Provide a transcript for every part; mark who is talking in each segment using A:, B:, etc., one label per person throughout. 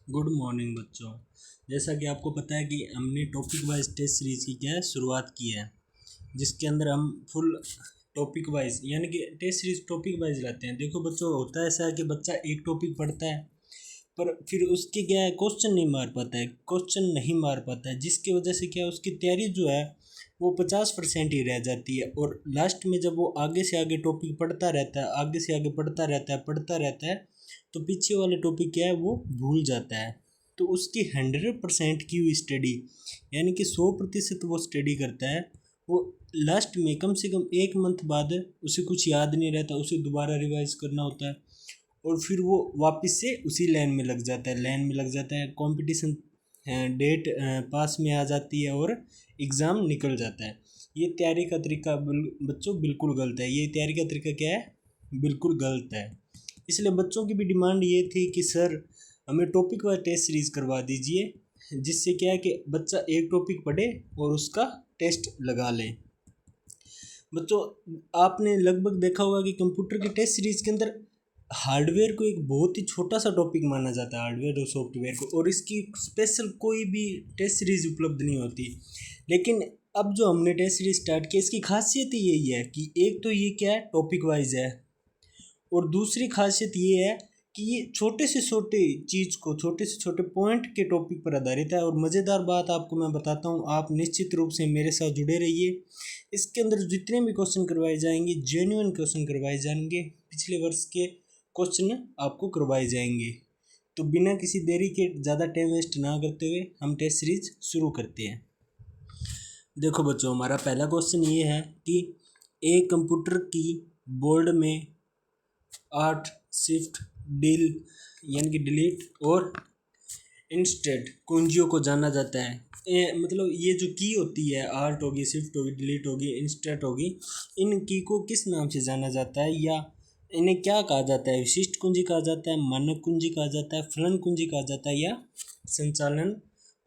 A: Good morning बच्चों। जैसा कि आपको पता है कि हमने टॉपिक वाइज टेस्ट सीरीज़ की क्या है शुरुआत की है, जिसके अंदर हम फुल टॉपिक वाइज यानी कि टेस्ट सीरीज टॉपिक वाइज लाते हैं। देखो बच्चों, होता है ऐसा है कि बच्चा एक टॉपिक पढ़ता है पर फिर उसके क्या है क्वेश्चन नहीं मार पाता है, जिसकी वजह से क्या है उसकी तैयारी जो है वो 50% ही रह जाती है। और लास्ट में जब वो आगे से आगे टॉपिक पढ़ता रहता है, आगे से आगे पढ़ता रहता है तो पीछे वाले टॉपिक क्या है वो भूल जाता है। तो उसकी 100% की हुई स्टडी यानी कि 100% वो स्टडी करता है, वो लास्ट में कम से कम 1 मंथ बाद उसे कुछ याद नहीं रहता, उसे दोबारा रिवाइज करना होता है और फिर वो वापस से उसी लाइन में लग जाता है। कंपटीशन डेट पास में आ जाती है और एग्ज़ाम निकल जाता है। ये तैयारी का तरीका बच्चों बिल्कुल गलत है। ये तैयारी का तरीका क्या है, बिल्कुल गलत है। इसलिए बच्चों की भी डिमांड ये थी कि सर हमें टॉपिक वाइज टेस्ट सीरीज़ करवा दीजिए, जिससे क्या है कि बच्चा एक टॉपिक पढ़े और उसका टेस्ट लगा ले। बच्चों, आपने लगभग देखा होगा कि कंप्यूटर की टेस्ट सीरीज़ के अंदर हार्डवेयर को एक बहुत ही छोटा सा टॉपिक माना जाता है, हार्डवेयर और सॉफ्टवेयर को, और इसकी स्पेशल कोई भी टेस्ट सीरीज़ उपलब्ध नहीं होती। लेकिन अब जो हमने टेस्ट सीरीज स्टार्ट की इसकी खासियत ही यही है कि एक तो ये क्या है टॉपिक वाइज है, और दूसरी खासियत ये है कि ये छोटे से छोटे चीज़ को छोटे से छोटे पॉइंट के टॉपिक पर आधारित है। और मज़ेदार बात आपको मैं बताता हूँ, आप निश्चित रूप से मेरे साथ जुड़े रहिए। इसके अंदर जितने भी क्वेश्चन करवाए जाएंगे जेन्युइन क्वेश्चन करवाए जाएंगे, पिछले वर्ष के क्वेश्चन आपको करवाए जाएंगे। तो बिना किसी देरी के ज़्यादा टाइम वेस्ट ना करते हुए हम टेस्ट सीरीज शुरू करते हैं। देखो बच्चों, हमारा पहला क्वेश्चन ये है कि एक कंप्यूटर की बोर्ड में 8 शिफ्ट डील यानी कि डिलीट और इंस्टेड कुंजियों को जाना जाता है। मतलब ये जो की होती है, आर्ट होगी, शिफ्ट होगी, डिलीट होगी, इंस्टेड होगी, इन की को किस नाम से जाना जाता है या इन्हें क्या कहा जाता है? विशिष्ट कुंजी कहा जाता है, मानक कुंजी कहा जाता है, फलन कुंजी कहा जाता है या संचालन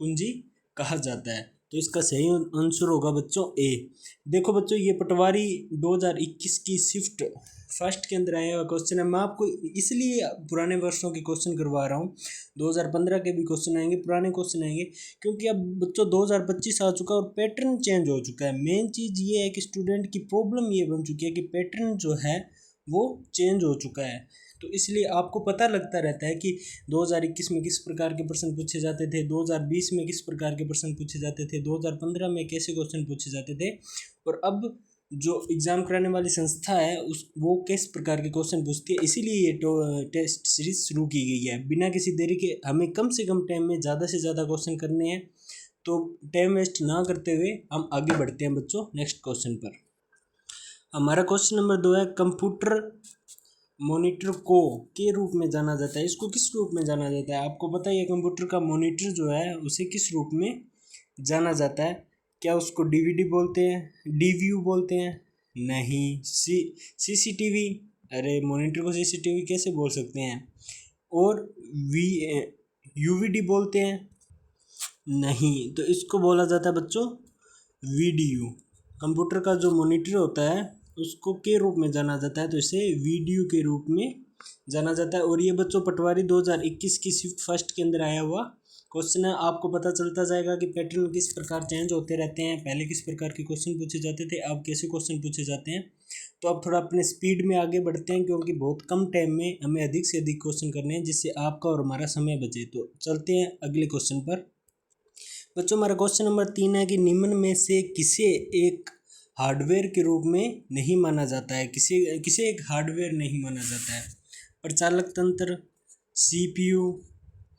A: कुंजी कहा जाता है? तो इसका सही आंसर होगा बच्चों ए। देखो बच्चों, ये पटवारी 2021 की शिफ्ट फर्स्ट के अंदर आया हुआ क्वेश्चन है। मैं आपको इसलिए पुराने वर्षों के क्वेश्चन करवा रहा हूँ, 2015 के भी क्वेश्चन आएंगे, पुराने क्वेश्चन आएंगे, क्योंकि अब बच्चों 2025 आ चुका है और पैटर्न चेंज हो चुका है। मेन चीज़ ये है कि स्टूडेंट की प्रॉब्लम ये बन चुकी है कि पैटर्न जो है वो चेंज हो चुका है। तो इसलिए आपको पता लगता रहता है कि 2021 में किस प्रकार के प्रश्न पूछे जाते थे, 2020 में किस प्रकार के प्रश्न पूछे जाते थे, 2015 में कैसे क्वेश्चन पूछे जाते थे, और अब जो एग्ज़ाम कराने वाली संस्था है उस वो किस प्रकार के क्वेश्चन पूछती है। इसीलिए ये टेस्ट सीरीज शुरू की गई है। बिना किसी देरी के हमें कम से कम टाइम में ज़्यादा से ज़्यादा क्वेश्चन करने हैं। तो टाइम वेस्ट ना करते हुए हम आगे बढ़ते हैं बच्चों नेक्स्ट क्वेश्चन पर। हमारा क्वेश्चन नंबर 2 है, कंप्यूटर मॉनिटर को के रूप में जाना जाता है। इसको किस रूप में जाना जाता है? आपको पता है कंप्यूटर का मॉनिटर जो है उसे किस रूप में जाना जाता है? क्या उसको डीवीडी बोलते हैं, डीवीयू बोलते हैं? नहीं। सीसीटीवी? अरे मॉनिटर को सीसीटीवी कैसे बोल सकते हैं? और वी यूवीडी बोलते हैं? नहीं। तो इसको बोला जाता है बच्चों वीडीयू। कंप्यूटर का जो मॉनिटर होता है उसको के रूप में जाना जाता है, तो इसे वीडियो के रूप में जाना जाता है। और ये बच्चों पटवारी 2021 की शिफ्ट फर्स्ट के अंदर आया हुआ क्वेश्चन है। आपको पता चलता जाएगा कि पैटर्न किस प्रकार चेंज होते रहते हैं, पहले किस प्रकार के क्वेश्चन पूछे जाते थे, अब कैसे क्वेश्चन पूछे जाते हैं। तो अब थोड़ा अपने स्पीड में आगे बढ़ते हैं, क्योंकि बहुत कम टाइम में हमें अधिक से अधिक क्वेश्चन करने हैं, जिससे आपका और हमारा समय बचे। तो चलते हैं अगले क्वेश्चन पर। बच्चों, हमारा क्वेश्चन नंबर 3 है कि निम्न में से किसे एक हार्डवेयर के रूप में नहीं माना जाता है? किसे एक हार्डवेयर नहीं माना जाता है? प्रचालक तंत्र, सीपीयू,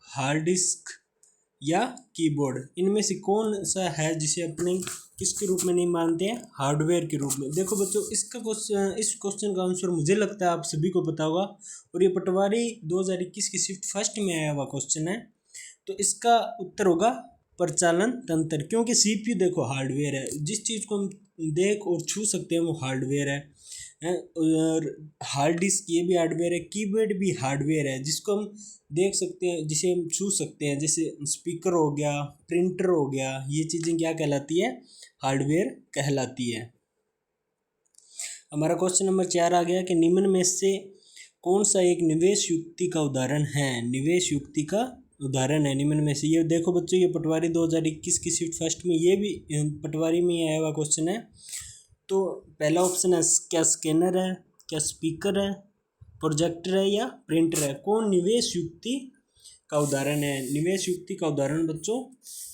A: हार्ड डिस्क या कीबोर्ड? इनमें से कौन सा है जिसे अपने किसके रूप में नहीं मानते हैं? हार्डवेयर के रूप में। देखो बच्चों, इस क्वेश्चन का आंसर मुझे लगता है आप सभी को पता होगा, और ये पटवारी 2021 की शिफ्ट फर्स्ट में आया हुआ क्वेश्चन है। तो इसका उत्तर होगा प्रचालन तंत्र, क्योंकि सीपीयू देखो हार्डवेयर है, जिस चीज़ को हम देख और छू सकते हैं वो हार्डवेयर है। और हार्ड डिस्क ये भी हार्डवेयर है, कीबोर्ड भी हार्डवेयर है, जिसको हम देख सकते हैं, जिसे हम छू सकते हैं, जैसे स्पीकर हो गया, प्रिंटर हो गया, ये चीज़ें क्या कहलाती है? हार्डवेयर कहलाती है। हमारा क्वेश्चन नंबर 4 आ गया कि निम्न में से कौन सा एक निवेश युक्ति का उदाहरण है? निवेश युक्ति का उदाहरण है निम्न में से। ये देखो बच्चों, ये पटवारी 2021 की शिफ्ट फर्स्ट में ये भी पटवारी में आया हुआ क्वेश्चन है। तो पहला ऑप्शन है, क्या स्कैनर है, क्या स्पीकर है, प्रोजेक्टर है या प्रिंटर है। कौन निवेश युक्ति का उदाहरण है? निवेश युक्ति का उदाहरण बच्चों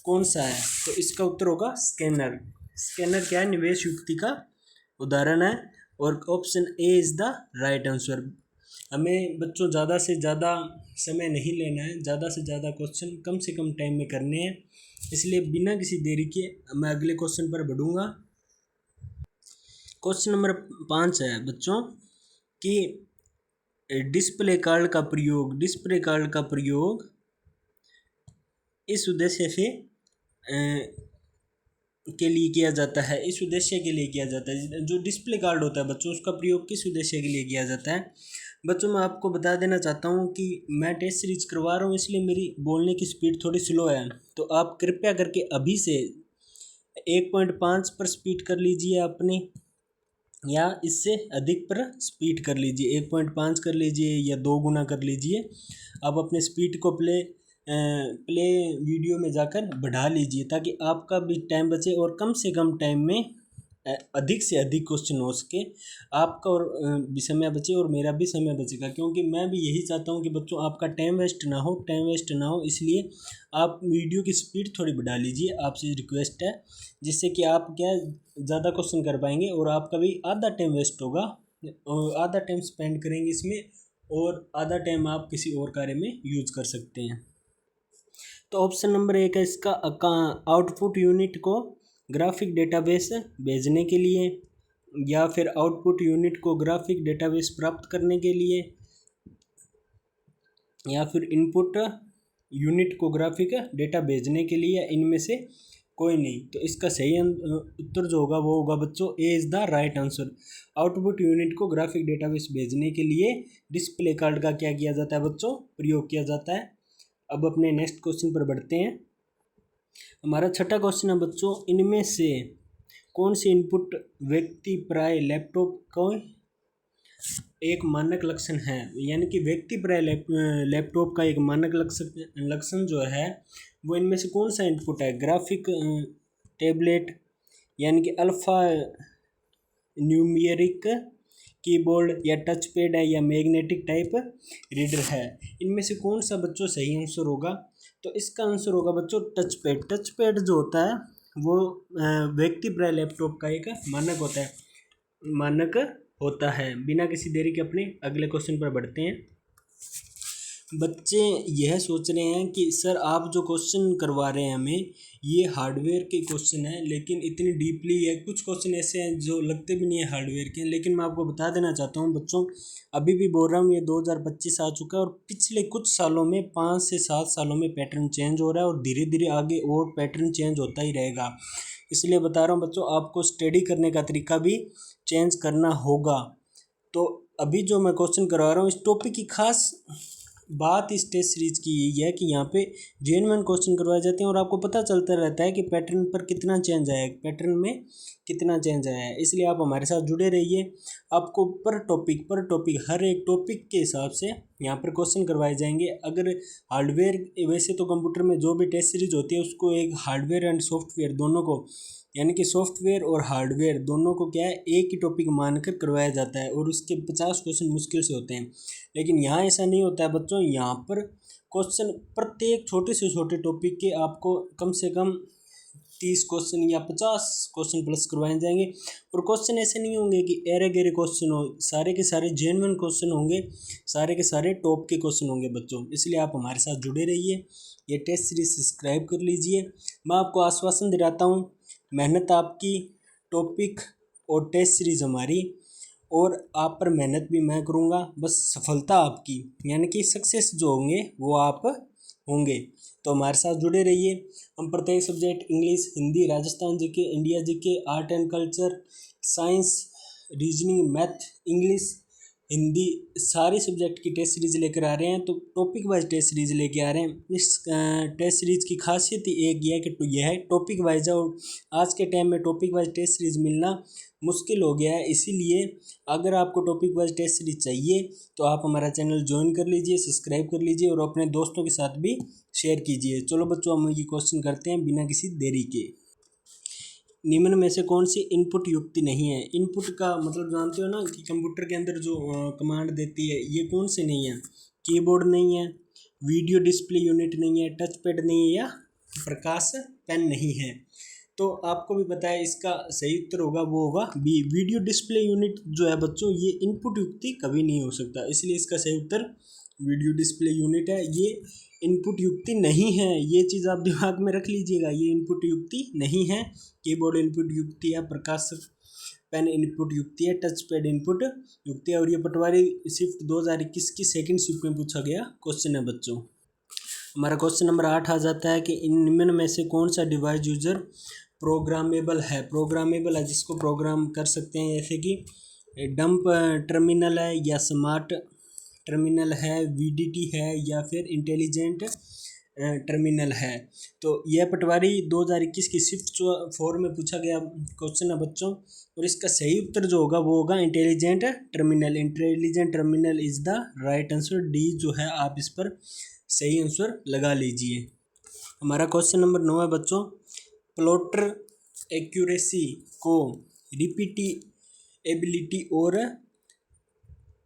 A: कौन सा है? तो इसका उत्तर होगा स्कैनर। स्कैनर क्या है? निवेश युक्ति का उदाहरण है और option A is the right answer. हमें बच्चों ज़्यादा से ज़्यादा समय नहीं लेना है, ज़्यादा से ज़्यादा क्वेश्चन कम से कम टाइम में करने हैं, इसलिए बिना किसी देरी के मैं अगले क्वेश्चन पर बढ़ूँगा। क्वेश्चन नंबर 5 है बच्चों कि डिस्प्ले कार्ड का प्रयोग इस उद्देश्य से के लिए किया जाता है, इस उद्देश्य के लिए किया जाता है। जो डिस्प्ले कार्ड होता है बच्चों, उसका प्रयोग किस उद्देश्य के लिए किया जाता है? बच्चों मैं आपको बता देना चाहता हूँ कि मैं टेस्ट सीरीज करवा रहा हूँ, इसलिए मेरी बोलने की स्पीड थोड़ी स्लो है, तो आप कृपया करके अभी से 1.5 पर स्पीड कर लीजिए अपनी, या इससे अधिक पर स्पीड कर लीजिए। 1.5 कर लीजिए या 2 गुना कर लीजिए। आप अपने स्पीड को प्ले वीडियो में जाकर बढ़ा लीजिए, ताकि आपका भी टाइम बचे और कम से कम टाइम में अधिक से अधिक क्वेश्चन हो सके। आपका और भी समय बचे और मेरा भी समय बचेगा, क्योंकि मैं भी यही चाहता हूँ कि बच्चों आपका टाइम वेस्ट ना हो। इसलिए आप वीडियो की स्पीड थोड़ी बढ़ा लीजिए, आपसे रिक्वेस्ट है, जिससे कि आप क्या ज़्यादा क्वेश्चन कर पाएंगे और आपका भी आधा टाइम वेस्ट होगा और आधा टाइम स्पेंड करेंगे इसमें, और आधा टाइम आप किसी और कार्य में यूज कर सकते हैं। तो ऑप्शन नंबर 1 है इसका आउटपुट यूनिट को ग्राफिक डेटाबेस भेजने के लिए, या फिर आउटपुट यूनिट को ग्राफिक डेटाबेस प्राप्त करने के लिए, या फिर इनपुट यूनिट को ग्राफिक डेटा भेजने के लिए, या इनमें से कोई नहीं। तो इसका सही उत्तर जो होगा वो होगा बच्चों A is the right answer. Output unit को ग्राफिक डेटाबेस भेजने के लिए डिस्प्ले कार्ड का क्या किया जाता है बच्चों? प्रयोग किया जाता है। अब अपने नेक्स्ट क्वेश्चन पर बढ़ते हैं। हमारा छठा क्वेश्चन है बच्चों, इनमें से कौन सी इनपुट व्यक्ति प्राय लैपटॉप को एक मानक लक्षण है? यानी कि व्यक्ति प्राय लैपटॉप का एक मानक लक्षण जो है वो इनमें से कौन सा इनपुट है? ग्राफिक टैबलेट, यानी कि अल्फा न्यूमेरिक कीबोर्ड, या टच पैड है, या मैग्नेटिक टाइप रीडर है। इनमें से कौन सा बच्चों सही आंसर होगा? तो इसका आंसर होगा बच्चों टच पैड। टच पैड जो होता है वो व्यक्ति प्राय लैपटॉप का एक मानक होता है। बिना किसी देरी के अपने अगले क्वेश्चन पर बढ़ते हैं। बच्चे यह सोच रहे हैं कि सर आप जो क्वेश्चन करवा रहे हैं हमें, ये हार्डवेयर के क्वेश्चन है, लेकिन इतनी डीपली है, कुछ क्वेश्चन ऐसे हैं जो लगते भी नहीं है हार्डवेयर के। लेकिन मैं आपको बता देना चाहता हूँ बच्चों, अभी भी बोल रहा हूँ, ये 2025 आ चुका है और पिछले कुछ सालों में 5 से 7 सालों में पैटर्न चेंज हो रहा है और धीरे धीरे आगे और पैटर्न चेंज होता ही रहेगा। इसलिए बता रहा हूँ बच्चों, आपको स्टडी करने का तरीका भी चेंज करना होगा। तो अभी जो मैं क्वेश्चन करवा रहा हूँ, इस टॉपिक की खास बात इस टेस्ट सीरीज की यही है कि यहाँ पे जेन्युइन क्वेश्चन करवाए जाते हैं और आपको पता चलता रहता है कि पैटर्न पर कितना चेंज आया है, पैटर्न में कितना चेंज आया है। इसलिए आप हमारे साथ जुड़े रहिए। आपको पर टॉपिक हर एक टॉपिक के हिसाब से यहाँ पर क्वेश्चन करवाए जाएंगे। अगर हार्डवेयर, वैसे तो कंप्यूटर में जो भी टेस्ट सीरीज होती है उसको एक हार्डवेयर एंड सॉफ्टवेयर दोनों को, यानी कि सॉफ्टवेयर और हार्डवेयर दोनों को क्या है, एक ही टॉपिक मानकर करवाया जाता है और उसके 50 क्वेश्चन मुश्किल से होते हैं। लेकिन यहाँ ऐसा नहीं होता है बच्चों, यहाँ पर क्वेश्चन प्रत्येक छोटे से छोटे टॉपिक के आपको कम से कम 30 क्वेश्चन या 50 क्वेश्चन प्लस करवाए जाएंगे। और क्वेश्चन ऐसे नहीं होंगे कि एरे गेरे क्वेश्चन हो, सारे के सारे जेन्युइन क्वेश्चन होंगे, सारे के सारे टॉप के क्वेश्चन होंगे बच्चों। इसलिए आप हमारे साथ जुड़े रहिए, ये टेस्ट सीरीज सब्सक्राइब कर लीजिए। मैं आपको आश्वासन दिलाता हूँ, मेहनत आपकी, टॉपिक और टेस्ट सीरीज हमारी, और आप पर मेहनत भी मैं करूँगा, बस सफलता आपकी, यानी कि सक्सेस जो होंगे वो आप होंगे। तो हमारे साथ जुड़े रहिए। हम प्रत्येक subject English, Hindi, Rajasthan GK, India GK, art and culture, science, reasoning, math, English, Hindi सारे सब्जेक्ट की टेस्ट सीरीज लेकर आ रहे हैं। तो टॉपिक वाइज टेस्ट सीरीज लेके आ रहे हैं। इस टेस्ट सीरीज की खासियत एक ये है कि यह है टॉपिक वाइज है, और आज के टाइम में टॉपिक वाइज टेस्ट सीरीज मिलना मुश्किल हो गया है। इसीलिए अगर आपको टॉपिक वाइज टेस्ट सीरीज चाहिए तो आप हमारा चैनल ज्वाइन कर लीजिए, सब्सक्राइब कर लीजिए और अपने दोस्तों के साथ भी शेयर कीजिए। चलो बच्चों, हम ये क्वेश्चन करते हैं बिना किसी देरी के। निम्न में से कौन सी इनपुट युक्ति नहीं है? इनपुट का मतलब जानते हो ना कि कंप्यूटर के अंदर जो कमांड देती है, ये कौन से नहीं है? कीबोर्ड नहीं है, वीडियो डिस्प्ले यूनिट नहीं है, टच पैड नहीं है, या प्रकाश पेन नहीं है। तो आपको भी पता है इसका सही उत्तर होगा, वो होगा बी, वीडियो डिस्प्ले यूनिट जो है बच्चों, ये इनपुट युक्ति कभी नहीं हो सकता। इसलिए इसका सही उत्तर वीडियो डिस्प्ले यूनिट है। ये इनपुट युक्ति नहीं है, ये चीज़ आप दिमाग में रख लीजिएगा, ये इनपुट युक्ति नहीं है। कीबोर्ड इनपुट युक्ति है, प्रकाश पेन इनपुट युक्ति है, टच पैड इनपुट युक्ति है। और ये पटवारी शिफ्ट 2021 की सेकंड शिफ्ट में पूछा गया क्वेश्चन है बच्चों। हमारा क्वेश्चन नंबर 8 आ जाता है कि इन निम्न में से कौन सा डिवाइस यूजर प्रोग्रामेबल है? प्रोग्रामेबल है जिसको प्रोग्राम कर सकते हैं, जैसे कि डंप टर्मिनल है, या स्मार्ट टर्मिनल है, वीडीटी है, या फिर इंटेलिजेंट टर्मिनल है। तो यह पटवारी 2021 की शिफ्ट 4 में पूछा गया क्वेश्चन है बच्चों, और इसका सही उत्तर जो होगा वो होगा intelligent terminal. Intelligent terminal is the right answer. D जो है आप इस पर सही आंसर लगा लीजिए। हमारा क्वेश्चन नंबर 9 है बच्चों, प्लॉटर एक्यूरेसी को रिपीटेबिलिटी और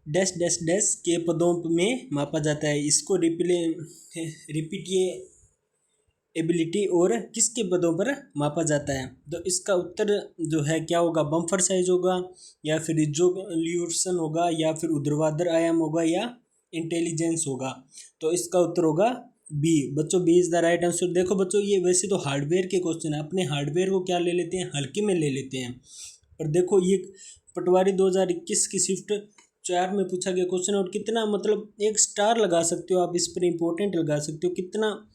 A: डैश डैश डैश के पदों में मापा जाता है। इसको रिपीटेबिलिटी और किसके पदों पर मापा जाता है? तो इसका उत्तर जो है क्या होगा? बम्फर साइज होगा, या फिर रिजोल्यूशन होगा, या फिर ऊर्ध्वाधर आयाम होगा, या इंटेलिजेंस होगा। तो इसका उत्तर होगा बी बच्चों, B is the right answer. देखो बच्चों, ये वैसे तो हार्डवेयर के क्वेश्चन है, अपने हार्डवेयर को क्या ले लेते हैं, हल्के में ले लेते हैं। पर देखो ये पटवारी 2021 की शिफ्ट 4 में पूछा गया क्वेश्चन, और कितना मतलब एक स्टार लगा सकते हो आप इस पर, इम्पोर्टेंट लगा सकते हो। कितना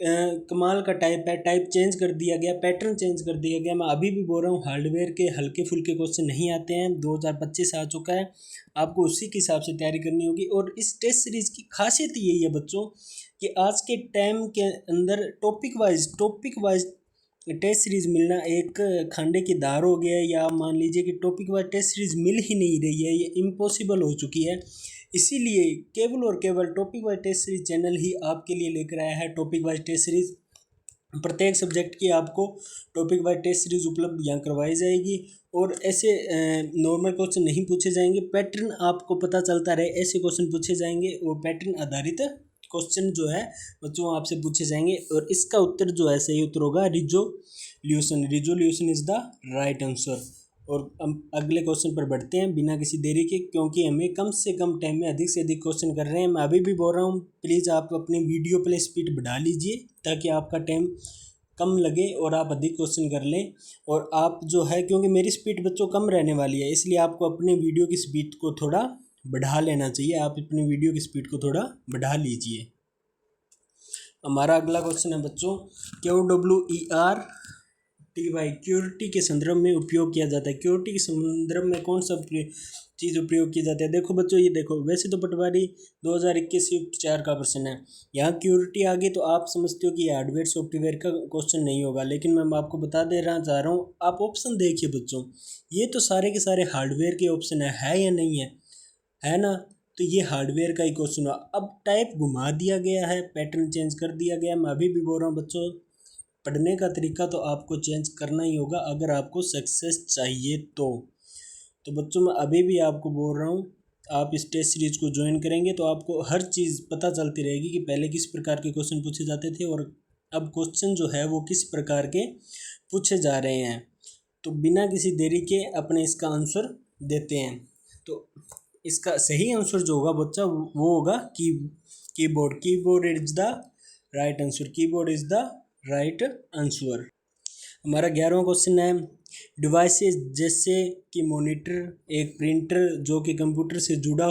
A: कमाल का टाइप है, टाइप चेंज कर दिया गया, पैटर्न चेंज कर दिया गया। मैं अभी भी बोल रहा हूँ हार्डवेयर के हल्के फुल्के क्वेश्चन नहीं आते हैं, 2025 आ चुका है, आपको उसी के हिसाब से तैयारी करनी होगी। और इस टेस्ट सीरीज की खासियत यही है बच्चों कि आज के टाइम के अंदर टॉपिक वाइज टेस्ट सीरीज मिलना एक खांडे की दार हो गया है, या मान लीजिए कि टॉपिक वाइज टेस्ट सीरीज मिल ही नहीं रही है, ये इम्पॉसिबल हो चुकी है। इसीलिए केवल और केवल topic wise test series channel ही आपके लिए लेकर आया है टॉपिक वाइज टेस्ट सीरीज। प्रत्येक सब्जेक्ट की आपको टॉपिक वाइज टेस्ट सीरीज उपलब्ध यहाँ करवाई जाएगी, और ऐसे नॉर्मल क्वेश्चन नहीं पूछे जाएंगे, पैटर्न आपको पता चलता रहे ऐसे क्वेश्चन पूछे जाएंगे, और पैटर्न आधारित क्वेश्चन जो है बच्चों आपसे पूछे जाएंगे। और इसका उत्तर जो है सही उत्तर होगा resolution is the right answer. और हम अगले क्वेश्चन पर बढ़ते हैं बिना किसी देरी के, क्योंकि हमें कम से कम टाइम में अधिक से अधिक क्वेश्चन कर रहे हैं। मैं अभी भी बोल रहा हूँ, प्लीज़ आप अपनी वीडियो प्ले स्पीड बढ़ा लीजिए ताकि आपका टाइम कम लगे और आप अधिक क्वेश्चन कर लें। और आप जो है, क्योंकि मेरी स्पीड बच्चों कम रहने वाली है, इसलिए आपको अपने वीडियो की स्पीड को थोड़ा बढ़ा लेना चाहिए। आप अपनी वीडियो की स्पीड को थोड़ा बढ़ा लीजिए। हमारा अगला क्वेश्चन है बच्चों, QWERTY क्यूरिटी के संदर्भ में उपयोग किया जाता है। क्यूरिटी के संदर्भ में कौन सा चीज़ उपयोग की जाती है? देखो बच्चों, ये देखो, वैसे तो पटवारी 2021 शिफ्ट 4 का प्रश्न है, यहाँ क्यूरिटी आ गई तो आप समझते हो कि हार्डवेयर सॉफ्टवेयर का क्वेश्चन नहीं होगा। लेकिन मैं आपको बता दे रहा चाह रहा हूँ, आप ऑप्शन देखिए बच्चों, ये तो सारे के सारे हार्डवेयर के ऑप्शन है या नहीं है ना? तो ये हार्डवेयर का ही क्वेश्चन हुआ। अब टाइप घुमा दिया गया है, पैटर्न चेंज कर दिया गया। मैं अभी भी बोल रहा हूँ बच्चों, पढ़ने का तरीका तो आपको चेंज करना ही होगा अगर आपको सक्सेस चाहिए तो बच्चों मैं अभी भी आपको बोल रहा हूँ, आप इस टेस्ट सीरीज को ज्वाइन करेंगे तो आपको हर चीज़ पता चलती रहेगी कि पहले किस प्रकार के क्वेश्चन पूछे जाते थे और अब क्वेश्चन जो है वो किस प्रकार के पूछे जा रहे हैं। तो बिना किसी देरी के अपने इसका आंसर देते हैं। तो इसका सही आंसर जो होगा बच्चा वो होगा keyboard is the right answer. Keyboard is the right answer. हमारा 11वां क्वेश्चन है, डिवाइसेस जैसे कि मॉनिटर, एक प्रिंटर जो कि कंप्यूटर से जुड़ा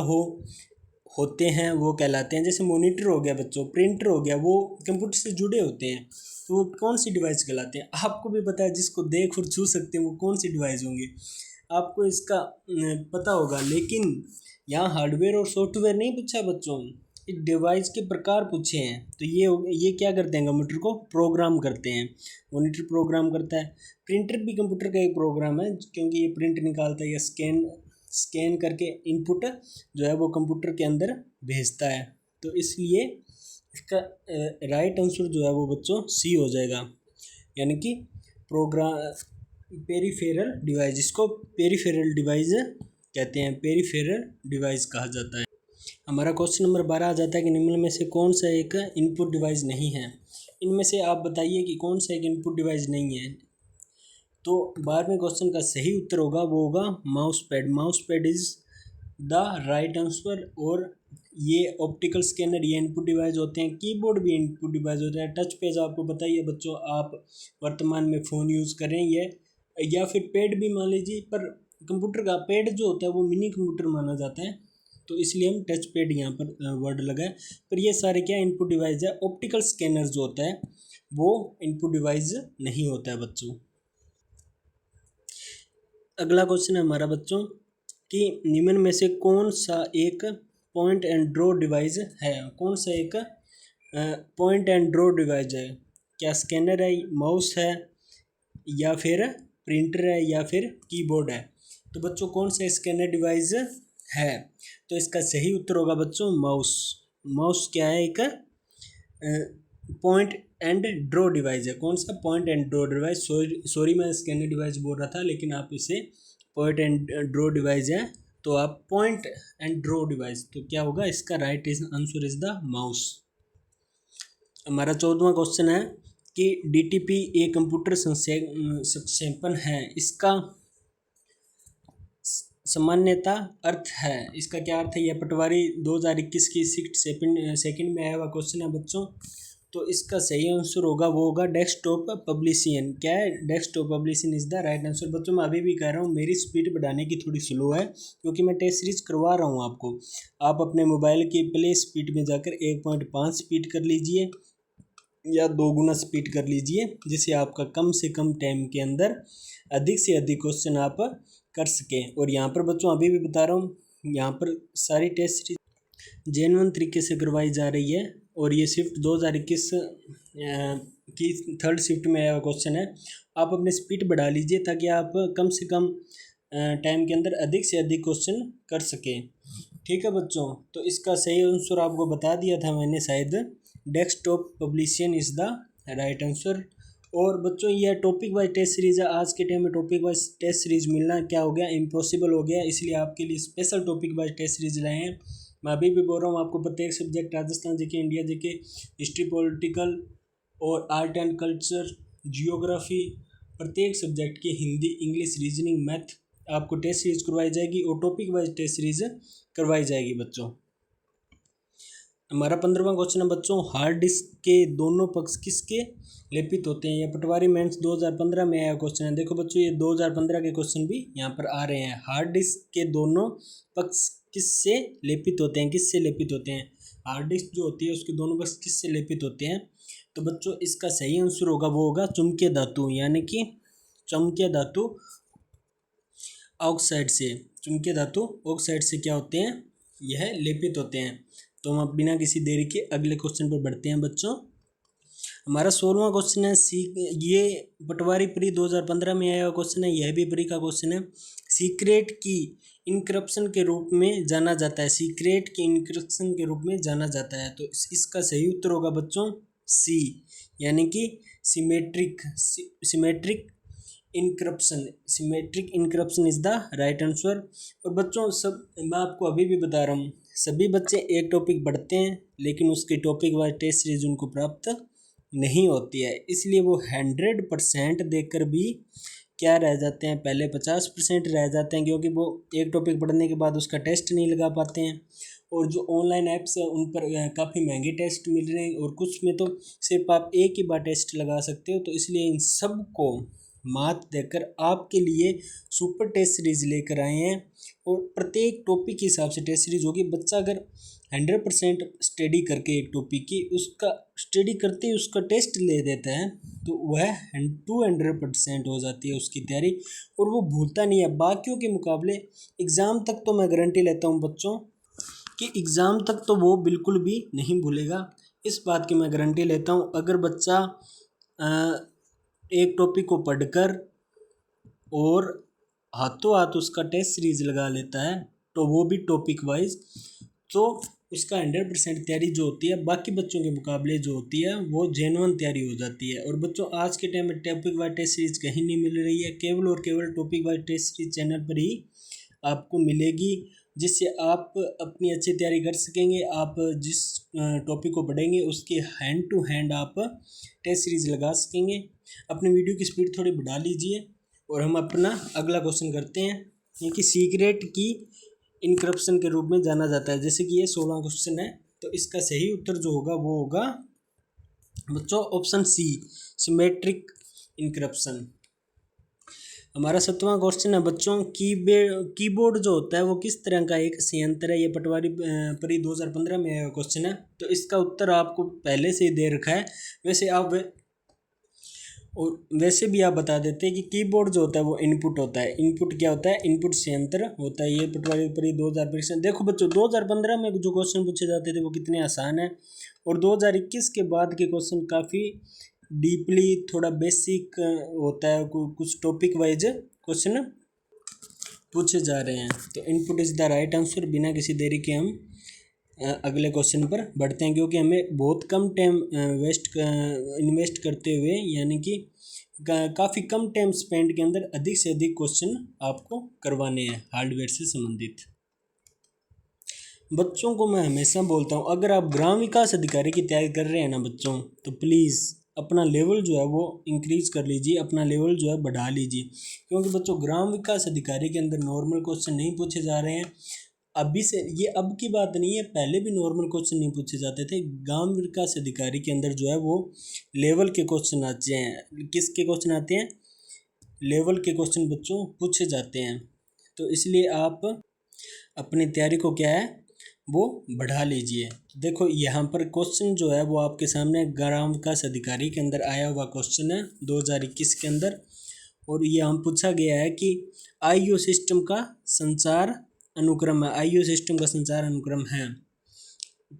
A: होते हैं वो कहलाते हैं। जैसे मॉनिटर हो गया बच्चों, प्रिंटर हो गया, वो कंप्यूटर से जुड़े होते हैं, तो वो कौन सी डिवाइस कहलाते हैं? आपको भी पता है, जिसको देख और छू सकते हैं वो कौन सी डिवाइस होंगे, आपको इसका पता होगा। लेकिन यहाँ हार्डवेयर और सॉफ्टवेयर नहीं पूछा बच्चों, इस डिवाइस के प्रकार पूछे हैं। तो ये क्या करते हैं, कंप्यूटर को प्रोग्राम करते हैं। मॉनिटर प्रोग्राम करता है। प्रिंटर भी कंप्यूटर का एक प्रोग्राम है, क्योंकि ये प्रिंट निकालता है या स्कैन करके इनपुट जो है वो कंप्यूटर के अंदर भेजता है। तो इसलिए इसका राइट आंसर जो है वो बच्चों सी हो जाएगा, यानी कि प्रोग्राम पेरीफेरल डिवाइस, जिसको पेरीफेरल डिवाइस कहते हैं, पेरीफेरल डिवाइस कहा जाता है। हमारा क्वेश्चन नंबर 12 आ जाता है कि निम्न में से कौन सा एक इनपुट डिवाइस नहीं है। इनमें से आप बताइए कि कौन सा एक इनपुट डिवाइस नहीं है। तो 12वें क्वेश्चन का सही उत्तर होगा वो होगा mouse pad. Mouse pad is the right answer. और ये ऑप्टिकल स्कैनर ये इनपुट डिवाइस होते हैं। कीबोर्ड भी इनपुट डिवाइस होता है। टच पेज आपको बताइए बच्चों, आप वर्तमान में फ़ोन यूज़ कर रहे हैं ये, या फिर पैड भी मान लीजिए, पर कंप्यूटर का पैड जो होता है वो मिनी कंप्यूटर माना जाता है, तो इसलिए हम टच पैड यहाँ पर वर्ड लगाए। पर ये सारे क्या इनपुट डिवाइस है। ऑप्टिकल स्कैनर जो होता है वो इनपुट डिवाइस नहीं होता है बच्चों। अगला क्वेश्चन है हमारा बच्चों कि निम्न में से कौन सा एक पॉइंट एंड ड्रॉ डिवाइस है। कौन सा एक पॉइंट एंड ड्रॉ डिवाइस है। क्या स्कैनर है, माउस है, या फिर प्रिंटर है, या फिर कीबोर्ड है। तो बच्चों कौन सा स्कैनर डिवाइस है। तो इसका सही उत्तर होगा बच्चों माउस। माउस क्या है, एक पॉइंट एंड ड्रॉ डिवाइस है। कौन सा, point and draw device. Sorry मैं स्कैनर डिवाइस बोल रहा था, लेकिन आप इसे पॉइंट एंड ड्रॉ डिवाइस है, तो आप पॉइंट एंड ड्रॉ डिवाइस, तो क्या होगा इसका right answer is the mouse. हमारा 14वां क्वेश्चन है कि DTP एक कंप्यूटर संक्षेपण है। इसका सामान्यता अर्थ है। इसका क्या अर्थ है। यह पटवारी 2021 की शिफ्ट सेकंड में आया हुआ क्वेश्चन है बच्चों। तो इसका सही आंसर होगा वो होगा डेस्कटॉप पब्लिशिंग। क्या है, desktop publishing is the right answer. बच्चों मैं अभी भी कह रहा हूँ मेरी स्पीड बढ़ाने की थोड़ी स्लो है, क्योंकि मैं टेस्ट सीरीज करवा रहा हूँ आपको। आप अपने मोबाइल की प्ले स्पीड में जाकर 1.5 स्पीड कर लीजिए या 2 गुना स्पीड कर लीजिए, जिससे आपका कम से कम टाइम के अंदर अधिक से अधिक क्वेश्चन आप कर सकें। और यहाँ पर बच्चों अभी भी बता रहा हूँ, यहाँ पर सारी टेस्ट सीरीज जेन्युइन तरीके से करवाई जा रही है। और ये शिफ्ट 2021 की थर्ड शिफ्ट में आया क्वेश्चन है। आप अपनी स्पीड बढ़ा लीजिए ताकि आप कम से कम टाइम के अंदर अधिक से अधिक क्वेश्चन कर सकें। ठीक है बच्चों, तो इसका सही आंसर आपको बता दिया था मैंने शायद, desktop publishing is the right answer. और बच्चों यह टॉपिक वाइज टेस्ट सीरीज है। आज के टाइम में टॉपिक वाइज टेस्ट सीरीज मिलना क्या हो गया, इम्पॉसिबल हो गया। इसलिए आपके लिए special topic wise test series लाए हैं। मैं अभी भी बोल रहा हूँ आपको, प्रत्येक subject Rajasthan GK, India GK, history, political और आर्ट एंड कल्चर, जियोग्राफी, प्रत्येक सब्जेक्ट की हिंदी, इंग्लिश, रीजनिंग, मैथ आपको टेस्ट सीरीज करवाई जाएगी और टॉपिक वाइज टेस्ट सीरीज करवाई जाएगी बच्चों। हमारा 15वां क्वेश्चन है बच्चों, हार्ड डिस्क के दोनों पक्ष किसके लेपित होते हैं। यह पटवारी मेंस 2015 में आया क्वेश्चन है। देखो बच्चों ये 2015 के क्वेश्चन भी यहाँ पर आ रहे हैं। हार्ड डिस्क के दोनों पक्ष किससे लेपित होते हैं, किससे लेपित होते हैं। हार्ड डिस्क जो होती है उसके दोनों पक्ष किससे लेपित होते हैं। तो बच्चों इसका सही आंसर होगा वो होगा चुंबकीय धातु, यानी कि चुंबकीय धातु ऑक्साइड से। चुंबकीय धातु ऑक्साइड से क्या होते हैं, यह लेपित होते हैं। तो हम अब बिना किसी देरी के अगले क्वेश्चन पर बढ़ते हैं बच्चों। हमारा 16वां क्वेश्चन है ये पटवारी प्री 2015 में आया हुआ क्वेश्चन है। यह भी प्री का क्वेश्चन है। सीक्रेट की इनक्रप्शन के रूप में जाना जाता है। सीक्रेट की इनक्रप्शन के रूप में जाना जाता है। तो इसका सही उत्तर होगा बच्चों सी, यानी कि symmetric encryption. Symmetric encryption is the right answer. और बच्चों सब मैं आपको अभी भी बता रहा हूँ, सभी बच्चे एक टॉपिक पढ़ते हैं लेकिन उसकी टॉपिक वाइज टेस्ट सीरीज उनको प्राप्त नहीं होती है, इसलिए वो 100% देकर भी क्या रह जाते हैं, पहले 50% रह जाते हैं, क्योंकि वो एक टॉपिक पढ़ने के बाद उसका टेस्ट नहीं लगा पाते हैं। और जो ऑनलाइन ऐप्स है उन पर काफ़ी महंगे टेस्ट मिल रहे हैं और कुछ में तो सिर्फ आप एक ही बार टेस्ट लगा सकते हो। तो इसलिए इन सब को मात देकर आपके लिए सुपर टेस्ट सीरीज लेकर आए हैं और प्रत्येक टॉपिक के हिसाब से टेस्ट सीरीज होगी। बच्चा अगर 100% स्टडी करके एक टॉपिक की उसका स्टडी करते ही उसका टेस्ट ले देता है तो वह 200% हो जाती है उसकी तैयारी और वो भूलता नहीं है। बाकियों के मुकाबले एग्ज़ाम तक तो मैं गारंटी लेता हूँ बच्चों कि एग्ज़ाम तक तो वो बिल्कुल भी नहीं भूलेगा, इस बात की मैं गारंटी लेता हूँ। अगर बच्चा एक टॉपिक को पढ़कर और हाथों हाथ उसका टेस्ट सीरीज लगा लेता है तो वो भी टॉपिक वाइज, तो उसका 100% तैयारी जो होती है बाकी बच्चों के मुकाबले जो होती है वो जेन्युइन तैयारी हो जाती है। और बच्चों आज के टाइम में टॉपिक वाइज टेस्ट सीरीज कहीं नहीं मिल रही है, केवल और केवल topic wise test series channel पर ही आपको मिलेगी, जिससे आप अपनी अच्छी तैयारी कर सकेंगे। आप जिस टॉपिक को पढ़ेंगे उसके हैंड टू हैंड आप टेस्ट सीरीज लगा सकेंगे। अपनी वीडियो की स्पीड थोड़ी बढ़ा लीजिए और हम अपना अगला क्वेश्चन करते हैं। ये कि सीक्रेट की इनक्रप्शन के रूप में जाना जाता है। जैसे कि ये 16वां क्वेश्चन है तो इसका सही उत्तर जो होगा वो होगा बच्चों ऑप्शन सी, सिमेट्रिक इनक्रप्शन। हमारा 7वां क्वेश्चन है बच्चों, कीबोर्ड जो होता है वो किस तरह का एक संयंत्र है। ये पटवारी परी 2015 में क्वेश्चन है तो इसका उत्तर आपको पहले से ही दे रखा है। वैसे भी आप बता देते हैं कि कीबोर्ड जो होता है वो इनपुट होता है। इनपुट क्या होता है? इनपुट संयंत्र होता है। ये पटवारी परी 2000 देखो बच्चों 2015 में जो क्वेश्चन पूछे जाते थे वो कितने आसान है और 2021 के बाद के क्वेश्चन काफ़ी डीपली थोड़ा बेसिक होता है, कुछ टॉपिक वाइज क्वेश्चन पूछे जा रहे हैं। तो input is the right answer. बिना किसी देरी के हम अगले क्वेश्चन पर बढ़ते हैं, क्योंकि हमें बहुत कम टाइम इन्वेस्ट करते हुए यानी कि काफ़ी कम टाइम स्पेंड के अंदर अधिक से अधिक क्वेश्चन आपको करवाने हैं हार्डवेयर से संबंधित। बच्चों को मैं हमेशा बोलता हूँ अगर आप ग्राम विकास अधिकारी की तैयारी कर रहे हैं ना बच्चों, तो प्लीज़ अपना लेवल जो है वो इंक्रीज कर लीजिए, अपना लेवल जो है बढ़ा लीजिए। क्योंकि बच्चों ग्राम विकास अधिकारी के अंदर नॉर्मल क्वेश्चन नहीं पूछे जा रहे हैं। अभी से ये अब की बात नहीं है, पहले भी नॉर्मल क्वेश्चन नहीं पूछे जाते थे। ग्राम विकास अधिकारी के अंदर जो है वो लेवल के क्वेश्चन आते हैं। किसके क्वेश्चन आते हैं? लेवल के क्वेश्चन बच्चों पूछे जाते हैं। तो इसलिए आप अपनी तैयारी को क्या है वो बढ़ा लीजिए। देखो यहाँ पर क्वेश्चन जो है वो आपके सामने ग्राम विकास अधिकारी के अंदर आया हुआ क्वेश्चन है 2021 के अंदर, और ये हम पूछा गया है कि आईओ सिस्टम का संचार अनुक्रम है। आईओ सिस्टम का संचार अनुक्रम है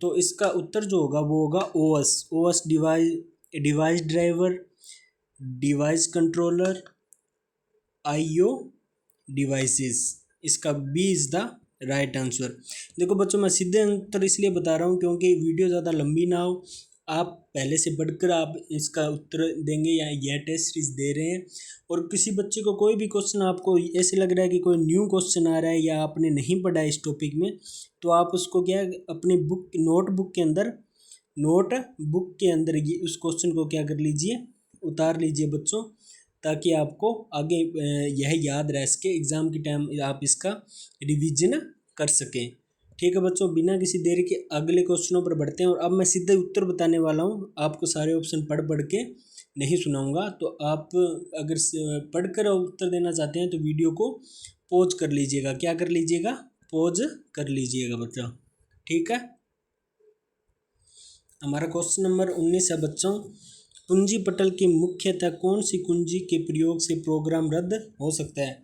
A: तो इसका उत्तर जो होगा वो होगा OS device driver, device controller, IO devices. इसका B is the right answer. देखो बच्चों मैं सीधे उत्तर इसलिए बता रहा हूँ क्योंकि वीडियो ज़्यादा लंबी ना हो, आप पहले से पढ़कर आप इसका उत्तर देंगे या यह टेस्ट सीरीज दे रहे हैं। और किसी बच्चे को कोई भी क्वेश्चन आपको ऐसे लग रहा है कि कोई न्यू क्वेश्चन आ रहा है या आपने नहीं पढ़ा है इस टॉपिक में, तो आप उसको क्या अपनी नोटबुक के अंदर ये उस क्वेश्चन को क्या कर लीजिए, उतार लीजिए बच्चों, ताकि आपको आगे यह याद रह सके, एग्ज़ाम के टाइम आप इसका रिवीजन कर सकें। ठीक है बच्चों, बिना किसी देरी के अगले क्वेश्चनों पर बढ़ते हैं। और अब मैं सीधे उत्तर बताने वाला हूँ, आपको सारे ऑप्शन पढ़ के नहीं सुनाऊंगा। तो आप अगर पढ़कर उत्तर देना चाहते हैं तो वीडियो को पॉज कर लीजिएगा। क्या कर लीजिएगा? पॉज कर लीजिएगा बच्चों। ठीक है, हमारा क्वेश्चन नंबर 19 है बच्चों, कुंजी पटल की मुख्यतः कौन सी कुंजी के प्रयोग से प्रोग्राम रद्द हो सकता है।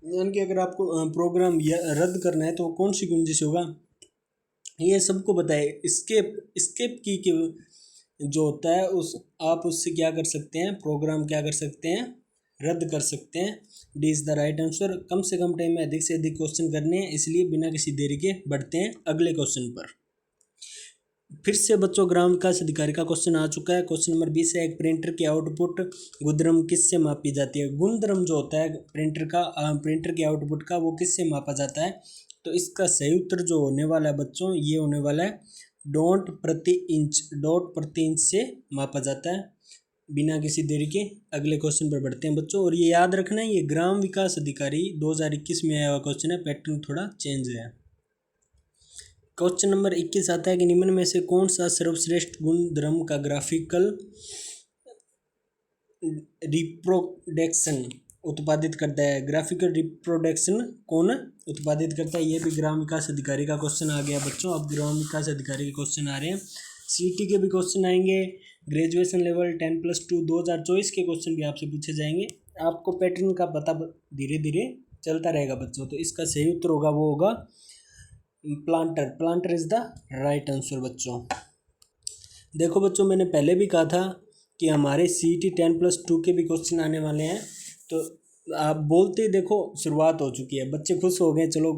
A: यानी कि अगर आपको प्रोग्राम रद्द करना है तो कौन सी कुंजी से होगा, ये सबको बताए। स्केप की जो होता है आप उससे क्या कर सकते हैं, प्रोग्राम क्या कर सकते हैं, रद्द कर सकते हैं। D is the right answer. कम से कम टाइम में अधिक से अधिक क्वेश्चन करने हैं, इसलिए बिना किसी देरी के बढ़ते हैं अगले क्वेश्चन पर। फिर से बच्चों ग्राम विकास अधिकारी का क्वेश्चन आ चुका है। क्वेश्चन नंबर 20 है, एक प्रिंटर की आउटपुट गुणधर्म किससे मापी जाती है। गुणधर्म जो होता है प्रिंटर के आउटपुट का वो किससे मापा जाता है। तो इसका सही उत्तर जो होने वाला है बच्चों, ये होने वाला है डॉट प्रति इंच से मापा जाता है। बिना किसी देरी के अगले क्वेश्चन पर बढ़ते हैं बच्चों। और ये याद रखना है, ये ग्राम विकास अधिकारी 2021 में आया हुआ क्वेश्चन है, पैटर्न थोड़ा चेंज है। क्वेश्चन नंबर 21 आता है कि निम्न में से कौन सा सर्वश्रेष्ठ गुणधर्म का ग्राफिकल रिप्रोडक्शन उत्पादित करता है? ग्राफिकल रिप्रोडक्शन कौन उत्पादित करता है? ये भी ग्राम विकास अधिकारी का क्वेश्चन आ गया बच्चों। अब ग्राम विकास अधिकारी के क्वेश्चन आ रहे हैं, सीटी के भी क्वेश्चन आएंगे, ग्रेजुएशन लेवल 10+2 2024 के क्वेश्चन भी आपसे पूछे जाएंगे। आपको पैटर्न का पता धीरे धीरे चलता रहेगा बच्चों। तो इसका सही उत्तर होगा वो होगा planter. Planter is the right answer बच्चों। देखो बच्चों, मैंने पहले भी कहा था कि हमारे CET 10+2 के भी क्वेश्चन आने वाले हैं। तो आप बोलते ही देखो शुरुआत हो चुकी है, बच्चे खुश हो गए, चलो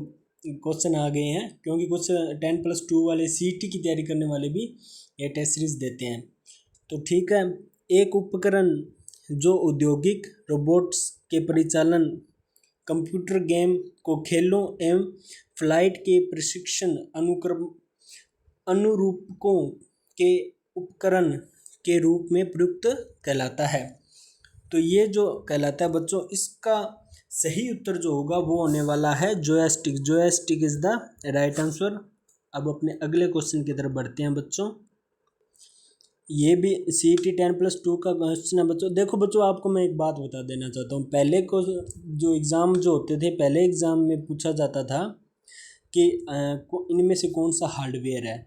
A: क्वेश्चन आ गए हैं, क्योंकि कुछ 10+2 वाले CET की तैयारी करने वाले भी ये टेस्ट सीरीज देते हैं। तो ठीक है, एक उपकरण जो औद्योगिक रोबोट्स के परिचालन, कंप्यूटर गेम को खेलों एवं फ्लाइट के प्रशिक्षण अनुरूपकों के उपकरण के रूप में प्रयुक्त कहलाता है। तो ये जो कहलाता है बच्चों, इसका सही उत्तर जो होगा वो होने वाला है joystick. Joystick is the right answer. अब अपने अगले क्वेश्चन की तरफ बढ़ते हैं बच्चों। ये भी CET 10+2 का क्वेश्चन है बच्चों। देखो बच्चों, आपको मैं एक बात बता देना चाहता हूँ। पहले को जो एग्ज़ाम जो होते थे, पहले एग्ज़ाम में पूछा जाता था कि इनमें से कौन सा हार्डवेयर है,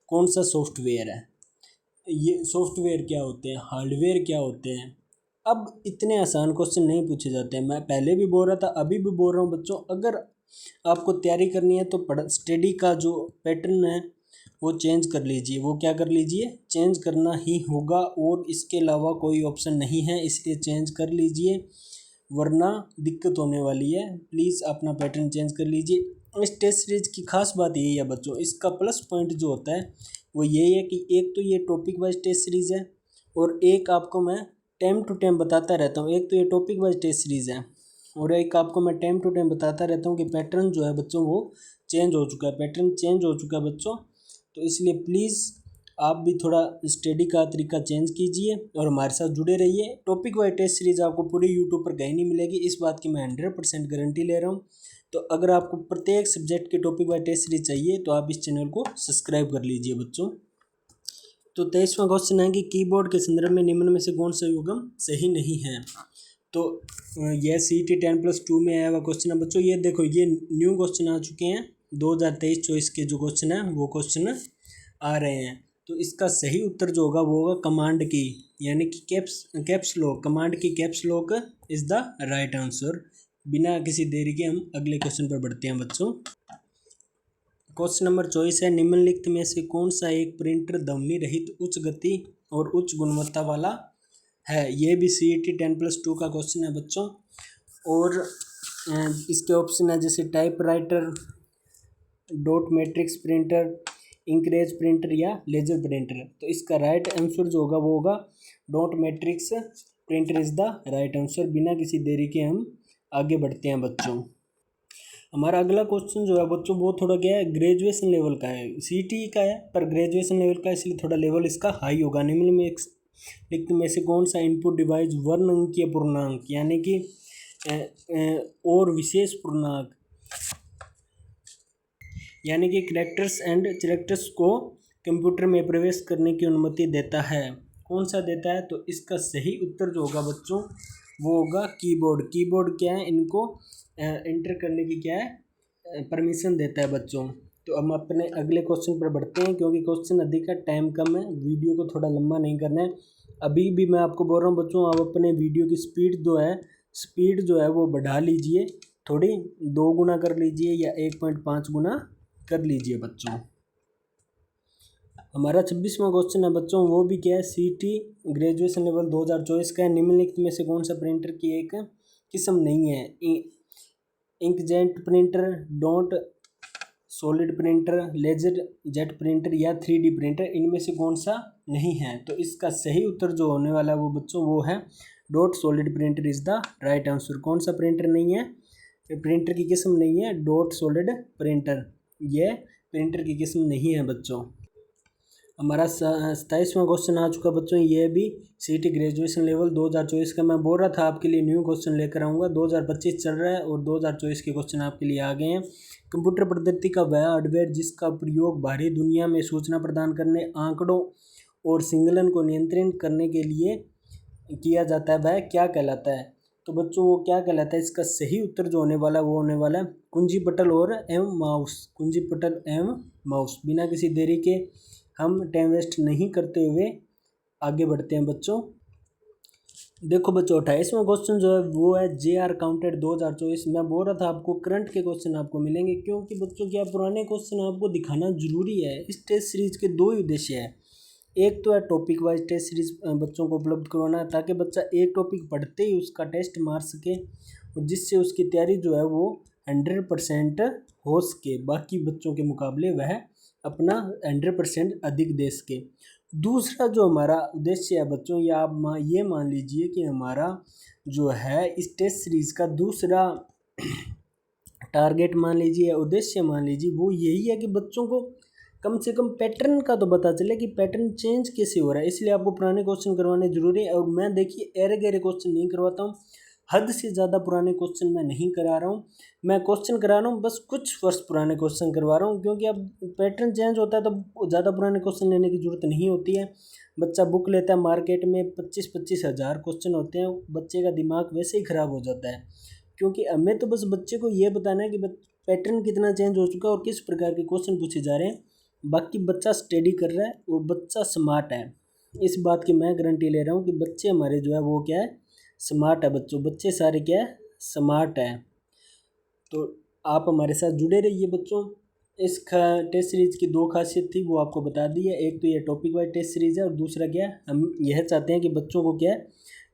A: कौन सा सॉफ्टवेयर है, ये सॉफ्टवेयर क्या होते हैं, हार्डवेयर क्या होते हैं। अब इतने आसान क्वेश्चन नहीं पूछे जाते हैं। मैं पहले भी बोल रहा था, अभी भी बोल रहा हूँ बच्चों, अगर आपको तैयारी करनी है तो स्टडी का जो पैटर्न है वो चेंज कर लीजिए। वो क्या कर लीजिए, चेंज करना ही होगा, और इसके अलावा कोई ऑप्शन नहीं है, इसलिए चेंज कर लीजिए, वरना दिक्कत होने वाली है। प्लीज़ अपना पैटर्न चेंज कर लीजिए। इस टेस्ट सीरीज की खास बात यही है बच्चों, इसका प्लस पॉइंट जो होता है वो यही है कि एक तो ये टॉपिक वाइज टेस्ट सीरीज़ है, और एक आपको मैं टाइम टू टाइम बताता रहता हूँ। एक तो ये टॉपिक वाइज टेस्ट सीरीज़ है, और एक आपको मैं टाइम टू टाइम बताता रहता हूँ कि पैटर्न जो है बच्चों वो चेंज हो चुका है, पैटर्न चेंज हो चुका है बच्चों। तो इसलिए प्लीज़ आप भी थोड़ा स्टडी का तरीका चेंज कीजिए और हमारे साथ जुड़े रहिए। टॉपिक वाइज टेस्ट सीरीज़ आपको पूरी यूट्यूब पर कहीं नहीं मिलेगी, इस बात की मैं 100% गारंटी ले रहा हूँ। तो अगर आपको प्रत्येक सब्जेक्ट के टॉपिक वाइज टेस्ट सीरीज चाहिए तो आप इस चैनल को सब्सक्राइब कर लीजिए बच्चों। तो 23वां क्वेश्चन है कि कीबोर्ड के संदर्भ में निम्न में से कौन सा युग्म सही नहीं है। तो यह CET 10+2 में आया हुआ क्वेश्चन है बच्चों। ये देखो, ये न्यू क्वेश्चन आ चुके हैं, 2023-24 के जो क्वेश्चन है वो क्वेश्चन आ रहे हैं। तो इसका सही उत्तर जो होगा वो होगा कमांड की, यानी कि कैप्स लॉक। कमांड की caps lock is the right answer. बिना किसी देरी के हम अगले क्वेश्चन पर बढ़ते हैं बच्चों। क्वेश्चन नंबर 24 है, निम्नलिखित में से कौन सा एक प्रिंटर ध्वनि रहित उच्च गति और उच्च गुणवत्ता वाला है। ये भी CET 10+2 का क्वेश्चन है बच्चों। और इसके ऑप्शन है जैसे typewriter, dot matrix printer, encourage printer या लेजर प्रिंटर। तो इसका राइट आंसर जो होगा वो होगा dot matrix printer is the right answer. बिना किसी देरी के हम आगे बढ़ते हैं बच्चों। हमारा अगला क्वेश्चन जो है बच्चों वो थोड़ा क्या है, ग्रेजुएशन लेवल का है। CET का है पर ग्रेजुएशन लेवल का, इसलिए थोड़ा लेवल इसका हाई होगा। निम्न में से कौन सा इनपुट डिवाइस वर्ण अंकीय पूर्णांक यानी कि और विशेष पूर्णांक यानी कि कैरेक्टर्स एंड कैरेक्टर्स को कंप्यूटर में प्रवेश करने की अनुमति देता है, कौन सा देता है। तो इसका सही उत्तर जो होगा बच्चों वो होगा कीबोर्ड। कीबोर्ड क्या है, इनको एंटर करने की क्या है, परमिशन देता है बच्चों। तो हम अपने अगले क्वेश्चन पर बढ़ते हैं, क्योंकि क्वेश्चन अधिक है, टाइम कम है, वीडियो को थोड़ा लंबा नहीं करना है। अभी भी मैं आपको बोल रहा हूँ बच्चों, आप अपने वीडियो की स्पीड जो है वो बढ़ा लीजिए, थोड़ी 2 गुना कर लीजिए या 1.5 गुना कर लीजिए बच्चों। हमारा 26वां क्वेश्चन है बच्चों, वो भी क्या है, CET ग्रेजुएशन लेवल 2024 का है। निम्नलिखित में से कौन सा प्रिंटर की एक किस्म नहीं है। Inkjet printer, dot solid printer, laser jet printer या 3D प्रिंटर, इनमें से कौन सा नहीं है। तो इसका सही उत्तर जो होने वाला है वो बच्चों वो है dot solid printer is the right answer. कौन सा प्रिंटर नहीं है, प्रिंटर की किस्म नहीं है डॉट सॉलिड प्रिंटर, ये प्रिंटर की किस्म नहीं है बच्चों। हमारा 27वां क्वेश्चन आ चुका बच्चों, ये भी CET ग्रेजुएशन लेवल 2024 का। मैं बोल रहा था आपके लिए न्यू क्वेश्चन लेकर आऊँगा, 2025 चल रहा है और 2024 के क्वेश्चन आपके लिए आ गए हैं। कंप्यूटर पद्धति का वह हार्डवेयर जिसका प्रयोग बाहरी दुनिया में सूचना प्रदान करने, आंकड़ों और सिग्नल को नियंत्रित करने के लिए किया जाता है, वह क्या कहलाता है। तो बच्चों वो क्या कहलाता है, इसका सही उत्तर जो होने वाला है वो होने वाला है कुंजी पटल और एवं माउस, कुंजी पटल एवं माउस। बिना किसी देरी के हम टाइम वेस्ट नहीं करते हुए आगे बढ़ते हैं बच्चों। देखो बच्चों 28वां क्वेश्चन जो है वो है JR काउंटेड 2024। मैं बोल रहा था आपको करंट के क्वेश्चन आपको मिलेंगे, क्योंकि बच्चों क्या पुराने क्वेश्चन आपको दिखाना जरूरी है। इस टेस्ट सीरीज के दो ही उद्देश्य है, एक तो है टॉपिक वाइज टेस्ट सीरीज बच्चों को उपलब्ध करवाना, ताकि बच्चा एक टॉपिक पढ़ते ही उसका टेस्ट मार सके और जिससे उसकी तैयारी जो है वो 100% हो सके, बाकी बच्चों के मुकाबले वह अपना 100% अधिक दे सके। दूसरा जो हमारा उद्देश्य है बच्चों, या आप ये मान लीजिए कि हमारा जो है इस टेस्ट सीरीज़ का दूसरा टारगेट मान लीजिए, उद्देश्य मान लीजिए, वो यही है कि बच्चों को कम से कम पैटर्न का तो पता चले कि पैटर्न चेंज कैसे हो रहा है। इसलिए आपको पुराने क्वेश्चन करवाने जरूरी है। और मैं देखिए एरे गहरे क्वेश्चन नहीं करवाता हूँ, हद से ज़्यादा पुराने क्वेश्चन मैं नहीं करा रहा हूँ। मैं क्वेश्चन करा रहा हूँ बस कुछ वर्ष पुराने क्वेश्चन करवा रहा हूँ, क्योंकि अब पैटर्न चेंज होता है तो ज़्यादा पुराने क्वेश्चन लेने की ज़रूरत नहीं होती है। बच्चा बुक लेता है मार्केट में 25-25 हज़ार क्वेश्चन होते हैं, बच्चे का दिमाग वैसे ही ख़राब हो जाता है। क्योंकि हमें तो बस बच्चे को ये बताना है कि पैटर्न कितना चेंज हो चुका है और किस प्रकार के क्वेश्चन पूछे जा रहे हैं। बाकी बच्चा स्टडी कर रहा है और बच्चा स्मार्ट है, इस बात की मैं गारंटी ले रहा हूँ कि बच्चे हमारे जो है वो क्या है, स्मार्ट है। बच्चों बच्चे सारे क्या है, स्मार्ट है। तो आप हमारे साथ जुड़े रहिए बच्चों। इस टेस्ट सीरीज़ की दो खासियत थी वो आपको बता दी है, एक तो ये टॉपिक वाइज टेस्ट सीरीज़ है और दूसरा क्या है, हम यह चाहते हैं कि बच्चों को क्या है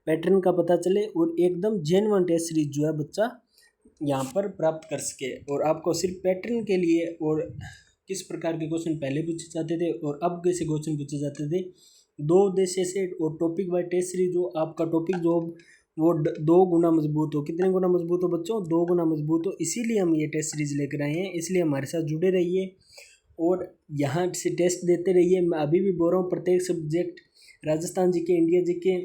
A: पैटर्न का पता चले और एकदम जेन्युइन टेस्ट सीरीज जो है बच्चा यहाँ पर प्राप्त कर सके। और आपको सिर्फ पैटर्न के लिए और किस प्रकार के क्वेश्चन पहले पूछे जाते थे और अब कैसे क्वेश्चन पूछे जाते थे, दो उद्देश्य से। और टॉपिक वाइज टेस्ट सीरीज जो आपका टॉपिक जो वो 2 गुना मजबूत हो, कितने गुना मजबूत हो बच्चों, 2 गुना मजबूत हो। इसीलिए हम ये टेस्ट सीरीज लेकर आए हैं, इसलिए हमारे साथ जुड़े रहिए और यहाँ से टेस्ट देते रहिए। मैं अभी भी बोल रहा हूँ प्रत्येक subject, Rajasthan GK, India GK,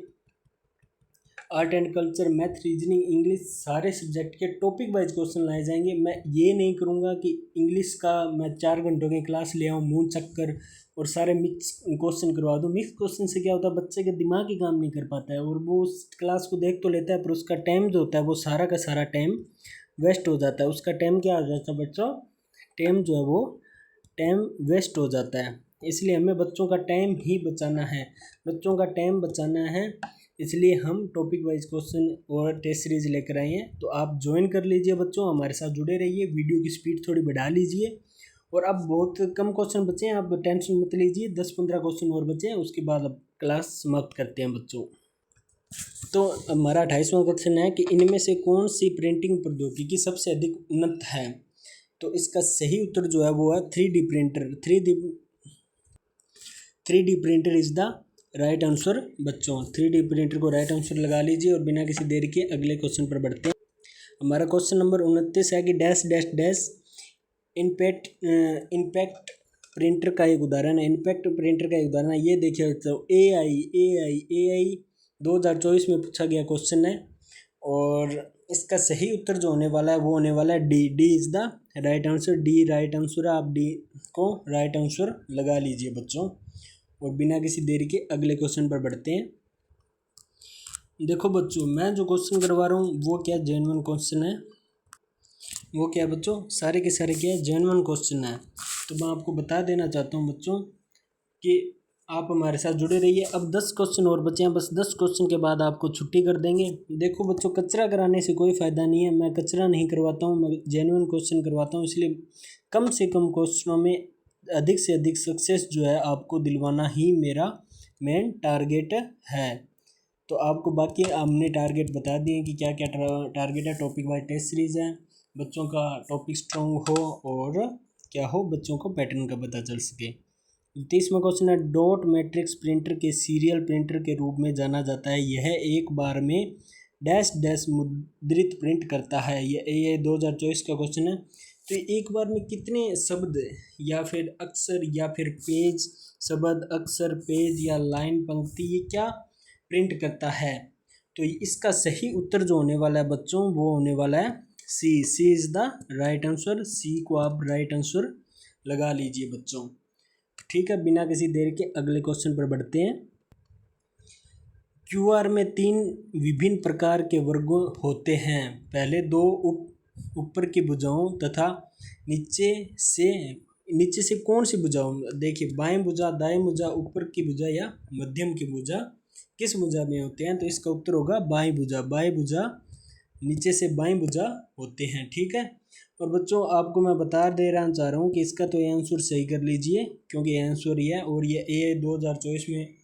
A: art and culture, math, reasoning, English, सारे सब्जेक्ट के टॉपिक वाइज क्वेश्चन लाए जाएंगे। मैं ये नहीं करूँगा कि इंग्लिश का मैं 4 घंटों की क्लास ले आऊँ मुँह चक्कर और सारे मिक्स क्वेश्चन करवा दूँ। मिक्स क्वेश्चन से क्या होता है, बच्चे का दिमाग ही काम नहीं कर पाता है और वो उस क्लास को देख तो लेता है पर उसका टाइम जो होता है वो सारा का सारा टाइम वेस्ट हो जाता है। उसका टाइम क्या हो जाता है बच्चों, टाइम जो है वो टाइम वेस्ट हो जाता है। इसलिए हमें बच्चों का टाइम ही बचाना है, बच्चों का टाइम बचाना है। इसलिए हम टॉपिक वाइज क्वेश्चन और टेस्ट सीरीज लेकर आए हैं। तो आप ज्वाइन कर लीजिए बच्चों, हमारे साथ जुड़े रहिए, वीडियो की स्पीड थोड़ी बढ़ा लीजिए। और अब बहुत कम क्वेश्चन बचे हैं, आप टेंशन मत लीजिए, 10-15 क्वेश्चन और बचे हैं, उसके बाद अब क्लास समाप्त करते हैं बच्चों। तो हमारा 28वां क्वेश्चन है कि इनमें से कौन सी प्रिंटिंग प्रौद्योगिकी सबसे अधिक उन्नत है। तो इसका सही उत्तर जो है वो है 3D printer. 3D printer is the right answer बच्चों। 3D प्रिंटर को राइट आंसर लगा लीजिए और बिना किसी देर के अगले क्वेश्चन पर बढ़ते हैं। हमारा क्वेश्चन नंबर 29 है कि dash dash dash impact printer का एक उदाहरण है। इम्पैक्ट प्रिंटर का एक उदाहरण है, ये देखिए तो AI 2024 में पूछा गया क्वेश्चन है और इसका सही उत्तर जो होने वाला है वो होने वाला है D is the right answer. D right answer है, आप डी को राइट आंसर लगा लीजिए बच्चों और बिना किसी देरी के अगले क्वेश्चन पर बढ़ते हैं। देखो बच्चों मैं जो क्वेश्चन करवा रहा हूँ वो क्या जेन्युइन क्वेश्चन है, वो क्या है बच्चों, सारे के सारे क्या है, जेन्युइन क्वेश्चन है। तो मैं आपको बता देना चाहता हूँ बच्चों कि आप हमारे साथ जुड़े रहिए। अब 10 क्वेश्चन और बचे हैं, बस 10 क्वेश्चन के बाद आपको छुट्टी कर देंगे। देखो बच्चों कचरा कराने से कोई फ़ायदा नहीं है, मैं कचरा नहीं करवाता हूँ, मैं जेन्युइन क्वेश्चन करवाता हूँ। इसलिए कम से कम क्वेश्चनों में अधिक से अधिक सक्सेस जो है आपको दिलवाना ही मेरा मेन टारगेट है। तो आपको बाकी हमने टारगेट बता दिए कि क्या क्या टारगेट है। टॉपिक वाइज टेस्ट सीरीज़ है, बच्चों का टॉपिक स्ट्रॉन्ग हो और क्या हो, बच्चों को पैटर्न का पता चल सके। 30वां क्वेश्चन है डॉट मैट्रिक्स प्रिंटर के सीरियल प्रिंटर के रूप में जाना जाता है। यह एक बार में डैश डैश मुद्रित प्रिंट करता है। ये 2024 का क्वेश्चन है। तो एक बार में कितने शब्द या फिर अक्षर या फिर पेज, शब्द, अक्षर, पेज या लाइन, पंक्ति, ये क्या प्रिंट करता है। तो इसका सही उत्तर जो होने वाला है बच्चों वो होने वाला है सी इज़ द राइट आंसर। सी को आप राइट आंसर लगा लीजिए बच्चों। ठीक है, बिना किसी देर के अगले क्वेश्चन पर बढ़ते हैं। क्यूआर में 3 विभिन्न प्रकार के वर्ग होते हैं। पहले 2 ऊपर की भुजाओं तथा नीचे से कौन सी भुजाओं, देखिए बाएं भुजा, दाएं भुजा, ऊपर की भुजा या मध्यम की भुजा किस भुजा में होते हैं, तो इसका उत्तर होगा बाएं भुजा। बाएं भुजा, नीचे से बाएं भुजा होते हैं, ठीक है। और बच्चों आपको मैं बता दे रहा चाह रहा हूँ कि इसका तो आंसर सही कर लीजिए, क्योंकि आंसर ये है और ये 2024 में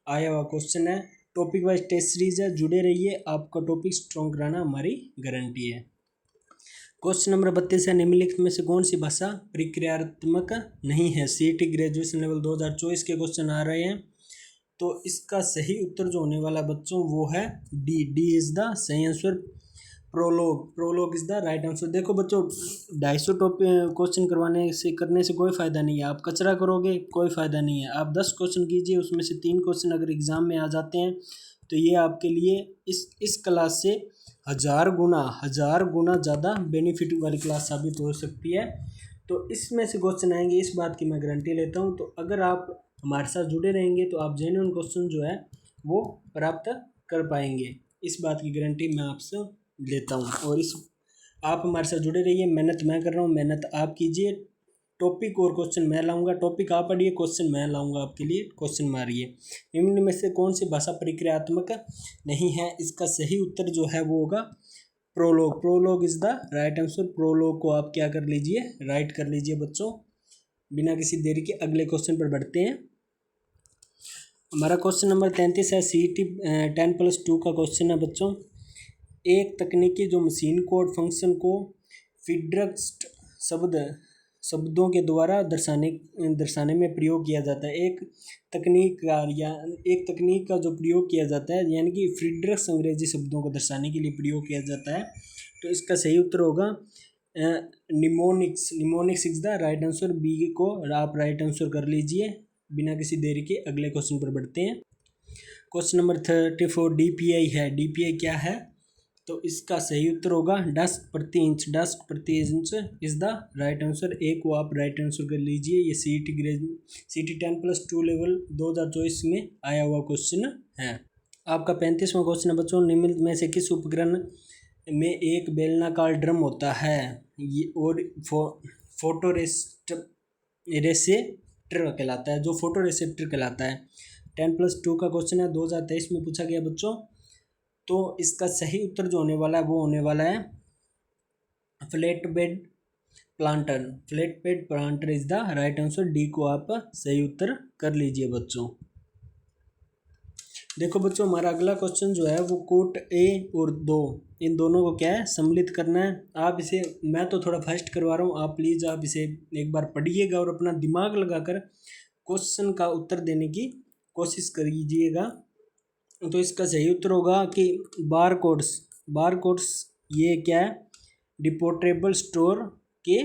A: आया हुआ क्वेश्चन है। टॉपिक वाइज टेस्ट सीरीज है, जुड़े रहिए, आपका टॉपिक स्ट्रॉन्ग कराना हमारी गारंटी है। क्वेश्चन नंबर 32 है, निम्नलिखित में से कौन सी भाषा प्रक्रियात्मक नहीं है। सीईटी ग्रेजुएशन लेवल 2024 के क्वेश्चन आ रहे हैं, तो इसका सही उत्तर जो होने वाला बच्चों वो है डी इज द सही answer. Prolog is the right answer. देखो बच्चों 250 क्वेश्चन करने से कोई फ़ायदा नहीं है, आप कचरा करोगे कोई फ़ायदा नहीं है। आप 10 क्वेश्चन कीजिए, उसमें से 3 क्वेश्चन अगर एग्ज़ाम में आ जाते हैं तो ये आपके लिए इस क्लास से 1000 गुना ज़्यादा बेनिफिट वाली क्लास साबित हो सकती है। तो इसमें से क्वेश्चन आएंगे, इस बात की मैं गारंटी लेता हूँ। तो अगर आप हमारे साथ जुड़े रहेंगे तो आप जेन्युइन क्वेश्चन जो है वो प्राप्त कर पाएंगे, इस बात की गारंटी मैं आपसे लेता हूँ। और आप हमारे साथ जुड़े रहिए, मेहनत मैं कर रहा हूँ, मेहनत आप कीजिए। टॉपिक और क्वेश्चन मैं लाऊंगा, टॉपिक आप पढ़िए, क्वेश्चन मैं लाऊंगा आपके लिए, क्वेश्चन मारिए। निम्न में से कौन सी भाषा प्रक्रियात्मक नहीं है, इसका सही उत्तर जो है वो होगा Prolog is the right answer. Prolog को आप क्या कर लीजिए, राइट कर लीजिए बच्चों। बिना किसी देरी के अगले क्वेश्चन पर बढ़ते हैं। हमारा क्वेश्चन नंबर 33 है, CET 10+2 का क्वेश्चन है बच्चों। एक तकनीकी जो मशीन कोड फंक्शन को फीडरस्ट शब्दों के द्वारा दर्शाने में प्रयोग किया जाता है। एक तकनीक का जो प्रयोग किया जाता है, यानी कि फीडरस्ट अंग्रेजी शब्दों को दर्शाने के लिए प्रयोग किया जाता है, तो इसका सही उत्तर होगा mnemonics is the right answer. B को आप राइट आंसर कर लीजिए। बिना किसी देरी के अगले क्वेश्चन पर बढ़ते हैं। क्वेश्चन नंबर 34 DPI है। DPI क्या है, तो इसका सही उत्तर होगा डेस्क प्रति inch is the right answer. एक को आप राइट आंसर कर लीजिए। ये CET 10+2 लेवल 2024 में आया हुआ क्वेश्चन है। आपका 35वां क्वेश्चन है बच्चों, निम्न में से किस उपकरण में एक बेलनाकार ड्रम होता है ये और फोटो रेसेप्टर कहलाता है, जो फोटो रेसेप्टर कहलाता है। 10+2 का क्वेश्चन है, 2023 में पूछा गया बच्चों। तो इसका सही उत्तर जो होने वाला है वो होने वाला है flat bed planter is the right answer. D को आप सही उत्तर कर लीजिए बच्चों। देखो बच्चों हमारा अगला क्वेश्चन जो है वो कोट ए और 2 इन दोनों को क्या है सम्मिलित करना है। आप इसे, मैं तो थोड़ा फास्ट करवा रहा हूँ, आप प्लीज़ आप इसे एक बार पढ़िएगा और अपना दिमाग लगाकर क्वेश्चन का उत्तर देने की कोशिश करिएगा। तो इसका सही उत्तर होगा कि बारकोड्स ये क्या है, डिपोर्टेबल स्टोर के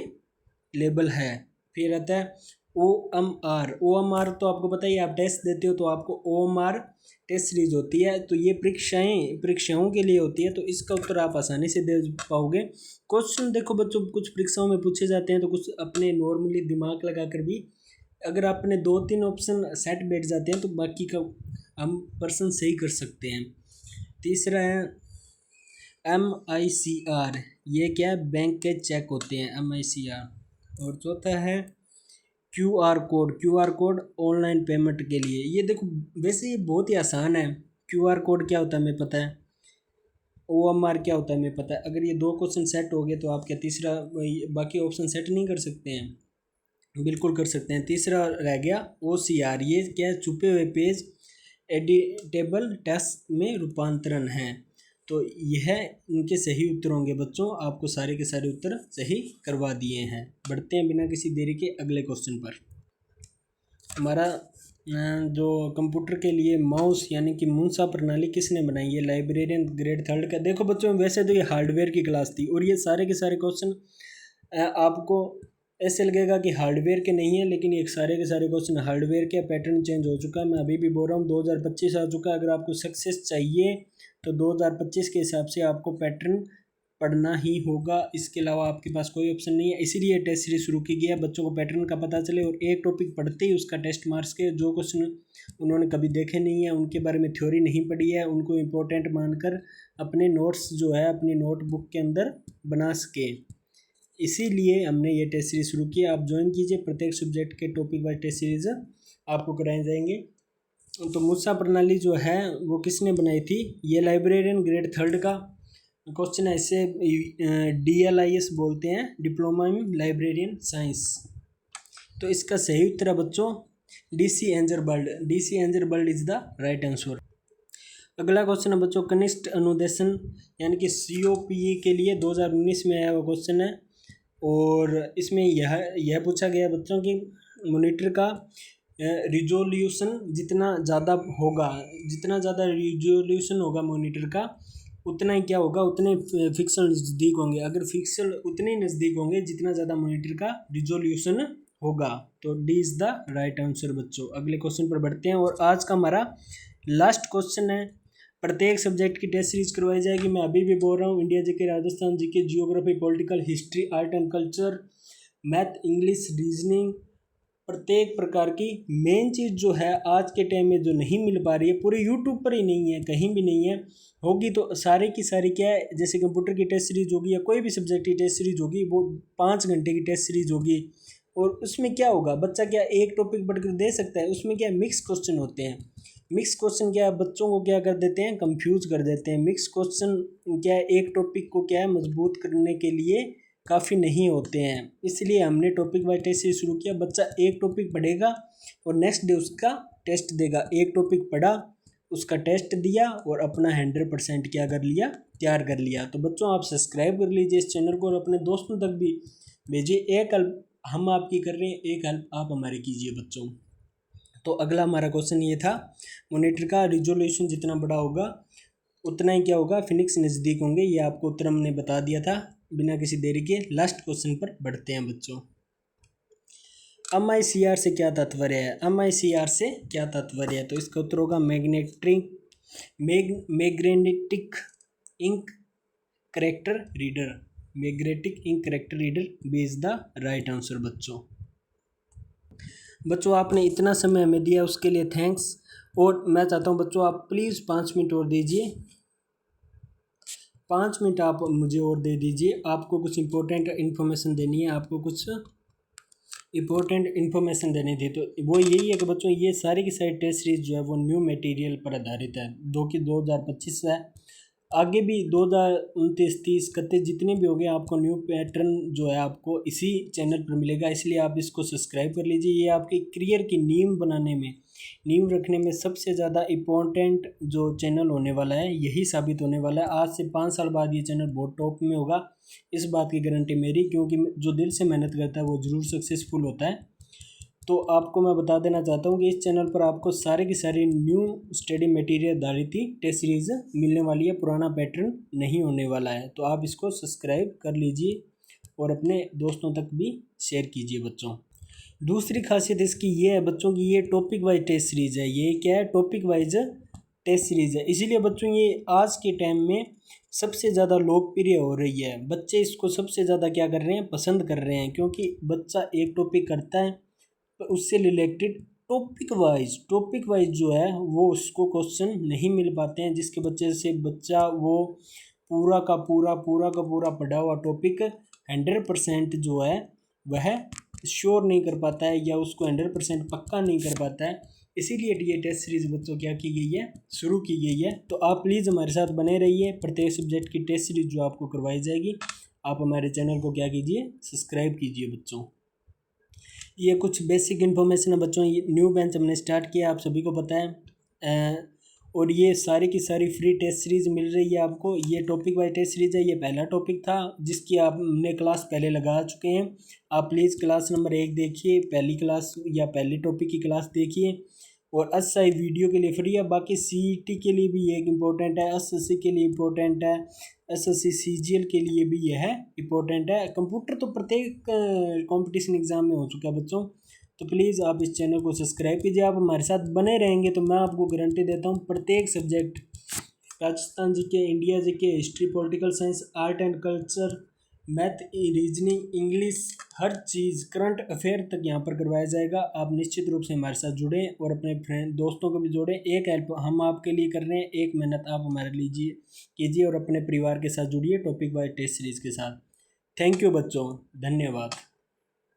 A: लेबल है। फिर आता है OMR तो आपको पता ही, आप टेस्ट देते हो तो आपको OMR टेस्ट सीरीज होती है, तो ये परीक्षाओं के लिए होती है। तो इसका उत्तर आप आसानी से दे पाओगे। क्वेश्चन देखो बच्चों कुछ परीक्षाओं में पूछे जाते हैं, तो कुछ अपने नॉर्मली दिमाग लगाकर भी अगर आपने 2-3 ऑप्शन सेट बैठ जाते हैं तो बाकी का हम पर्सन सही कर सकते हैं। तीसरा है MICR, ये क्या है, बैंक के चेक होते हैं MICR। और चौथा है QR कोड ऑनलाइन पेमेंट के लिए। ये देखो वैसे ये बहुत ही आसान है। QR कोड क्या होता है हमें पता है, OMR क्या होता है हमें पता है। अगर ये 2 क्वेश्चन सेट हो गए तो आप क्या तीसरा बाकी ऑप्शन सेट नहीं कर सकते हैं, बिल्कुल कर सकते हैं। तीसरा रह गया OCR, ये क्या है, छुपे हुए पेज एडिटेबल टेक्स्ट में रूपांतरण है। तो यह इनके सही उत्तर होंगे बच्चों। आपको सारे के सारे उत्तर सही करवा दिए हैं। बढ़ते हैं बिना किसी देरी के अगले क्वेश्चन पर। हमारा जो कंप्यूटर के लिए माउस यानी कि मूसा प्रणाली किसने बनाई है, लाइब्रेरियन ग्रेड 3 का। देखो बच्चों वैसे तो ये हार्डवेयर की क्लास थी और ये सारे के सारे क्वेश्चन आपको ऐसे लगेगा कि हार्डवेयर के नहीं है, लेकिन ये सारे के सारे क्वेश्चन हार्डवेयर के। पैटर्न चेंज हो चुका है, मैं अभी भी बोल रहा हूँ 2025 आ चुका है। अगर आपको सक्सेस चाहिए तो 2025 के हिसाब से आपको पैटर्न पढ़ना ही होगा, इसके अलावा आपके पास कोई ऑप्शन नहीं है। इसीलिए टेस्ट सीरीज शुरू की गई है, बच्चों को पैटर्न का पता चले और एक टॉपिक पढ़ते ही उसका टेस्ट मार्क्स के जो क्वेश्चन उन्होंने कभी देखे नहीं है, उनके बारे में थ्योरी नहीं पढ़ी है, उनको इम्पोर्टेंट मानकर अपने नोट्स जो है अपनी नोटबुक के अंदर बना सके। इसीलिए हमने ये टेस्ट सीरीज शुरू की। आप ज्वाइन कीजिए, प्रत्येक सब्जेक्ट के टॉपिक वाइज टेस्ट सीरीज आपको कराए जाएंगे। तो मूसा प्रणाली जो है वो किसने बनाई थी? ये लाइब्रेरियन ग्रेड 3 का क्वेश्चन है। इसे DLIS बोलते हैं, डिप्लोमा इन लाइब्रेरियन साइंस। तो इसका सही उत्तर है बच्चों DC एंजरबर्ड। DC एंजरबर्ड इज द राइट आंसर। अगला क्वेश्चन है बच्चों कनिष्ठ अनुदेशन यानी कि COPE के लिए 2019 में आया हुआ क्वेश्चन है। और इसमें यह पूछा गया बच्चों की मॉनिटर का रिजोल्यूशन जितना ज़्यादा रिजोल्यूशन होगा मॉनिटर का, उतना ही क्या होगा, उतने पिक्सल नज़दीक होंगे। अगर पिक्सल उतने ही नज़दीक होंगे जितना ज़्यादा मॉनिटर का रिजोल्यूशन होगा। तो D is the right answer बच्चों। अगले क्वेश्चन पर बढ़ते हैं और आज का हमारा लास्ट क्वेश्चन है। प्रत्येक सब्जेक्ट की टेस्ट सीरीज करवाई जाएगी। मैं अभी भी बोल रहा हूँ, India GK, Rajasthan GK, geography, political, history, art and culture, math, English, reasoning, प्रत्येक प्रकार की मेन चीज़ जो है आज के टाइम में जो नहीं मिल पा रही है, पूरे यूट्यूब पर ही नहीं है, कहीं भी नहीं है, होगी तो सारी की सारी क्या है, जैसे कंप्यूटर की टेस्ट सीरीज होगी या कोई भी सब्जेक्ट की टेस्ट सीरीज होगी, वो 5 घंटे की टेस्ट सीरीज होगी। और उसमें क्या होगा, बच्चा क्या एक टॉपिक पढ़कर दे सकता है? उसमें क्या मिक्स क्वेश्चन होते हैं। मिक्स क्वेश्चन क्या है, बच्चों को क्या कर देते हैं, कंफ्यूज कर देते हैं। मिक्स क्वेश्चन क्या है, एक टॉपिक को क्या है मजबूत करने के लिए काफ़ी नहीं होते हैं। इसलिए हमने टॉपिक वाइज टेस्ट से शुरू किया। बच्चा एक टॉपिक पढ़ेगा और नेक्स्ट डे उसका टेस्ट देगा। एक टॉपिक पढ़ा, उसका टेस्ट दिया और अपना 100% क्या कर लिया, तैयार कर लिया। तो बच्चों आप सब्सक्राइब कर लीजिए इस चैनल को और अपने दोस्तों तक भी भेजिए। एक हेल्प हम आपकी कर रहे हैं, एक हेल्प आप हमारी कीजिए बच्चों। तो अगला हमारा क्वेश्चन ये था, मॉनिटर का रिजोल्यूशन जितना बड़ा होगा उतना ही क्या होगा, फिनिक्स नज़दीक होंगे। ये आपको उत्तर हमने बता दिया था। बिना किसी देरी के लास्ट क्वेश्चन पर बढ़ते हैं बच्चों। MICR से क्या तात्पर्य है? MICR से क्या तात्पर्य है? तो इसका उत्तर होगा magnetic ink character reader. Magnetic ink character reader B is the right answer बच्चों आपने इतना समय हमें दिया उसके लिए थैंक्स। और मैं चाहता हूँ बच्चों आप प्लीज़ 5 मिनट और दीजिए, 5 मिनट आप मुझे और दे दीजिए। आपको कुछ इम्पोर्टेंट इन्फॉर्मेशन देनी है, आपको कुछ इम्पोर्टेंट इन्फॉर्मेशन देनी थी। तो वो यही है कि बच्चों ये सारी की सारी टेस्ट सीरीज जो है वो न्यू मटेरियल पर आधारित है, 2025 है। आगे भी 2029, 30, 31 जितने भी हो गए आपको न्यू पैटर्न जो है आपको इसी चैनल पर मिलेगा। इसलिए आप इसको सब्सक्राइब कर लीजिए। ये आपकी करियर की नींव बनाने में, नींव रखने में सबसे ज़्यादा इम्पोर्टेंट जो चैनल होने वाला है यही साबित होने वाला है। आज से 5 साल बाद ये चैनल बहुत टॉप में होगा, इस बात की गारंटी मेरी, क्योंकि जो दिल से मेहनत करता है वो ज़रूर सक्सेसफुल होता है। तो आपको मैं बता देना चाहता हूँ कि इस चैनल पर आपको सारे की सारी न्यू स्टडी मटेरियल आधारित टेस्ट सीरीज मिलने वाली है, पुराना पैटर्न नहीं होने वाला है। तो आप इसको सब्सक्राइब कर लीजिए और अपने दोस्तों तक भी शेयर कीजिए बच्चों। दूसरी खासियत इसकी ये है बच्चों की, ये टॉपिक वाइज टेस्ट सीरीज है। ये क्या है, टॉपिक वाइज टेस्ट सीरीज है। इसीलिए बच्चों ये आज के टाइम में सबसे ज़्यादा लोकप्रिय हो रही है। बच्चे इसको सबसे ज़्यादा क्या कर रहे हैं, पसंद कर रहे हैं, क्योंकि बच्चा एक टॉपिक करता है तो उससे रिलेटेड टॉपिक वाइज जो है वो उसको क्वेश्चन नहीं मिल पाते हैं, जिसके वजह से बच्चा वो पूरा का पूरा पढ़ा हुआ टॉपिक 100% जो है वह श्योर नहीं कर पाता है या उसको 100% पक्का नहीं कर पाता है। इसीलिए ये टेस्ट सीरीज बच्चों क्या की गई है, शुरू की गई है। तो आप प्लीज़ हमारे साथ बने रहिए। प्रत्येक सब्जेक्ट की टेस्ट सीरीज जो आपको करवाई जाएगी, आप हमारे चैनल को क्या कीजिए, सब्सक्राइब कीजिए बच्चों। ये कुछ बेसिक इन्फॉर्मेशन है बच्चों। ये न्यू बैच हमने स्टार्ट किया, आप सभी को पता है। और ये सारी की सारी फ्री टेस्ट सीरीज मिल रही है आपको। ये टॉपिक वाइज टेस्ट सीरीज है। ये पहला टॉपिक था जिसकी आपने क्लास पहले लगा चुके हैं। आप प्लीज़ क्लास नंबर 1 देखिए, पहली क्लास या पहले टॉपिक की क्लास देखिए। और SI वीडियो के लिए फ्री है। बाकी CET के लिए भी एक इम्पोर्टेंट है, SSC के लिए इम्पोर्टेंट है, SSC CGL के लिए भी यह है इम्पोर्टेंट है। कंप्यूटर तो प्रत्येक कंपटीशन एग्ज़ाम में हो चुका है बच्चों। तो प्लीज़ आप इस चैनल को सब्सक्राइब कीजिए। आप हमारे साथ बने रहेंगे तो मैं आपको गारंटी देता हूँ प्रत्येक subject Pakistan GK, India GK, history, political science, art and culture, math, reasoning, English, her cheese current affair तक यहाँ पर करवाया जाएगा। आप निश्चित रूप से हमारे साथ जुड़ें और अपने फ्रेंड दोस्तों को भी जोड़ें। एक हेल्प हम आपके लिए कर रहे हैं, एक मेहनत आप हमारे लीजिए कीजिए और अपने परिवार के साथ जुड़िए टॉपिक वाइज टेस्ट सीरीज़ के साथ। थैंक यू बच्चों, धन्यवाद।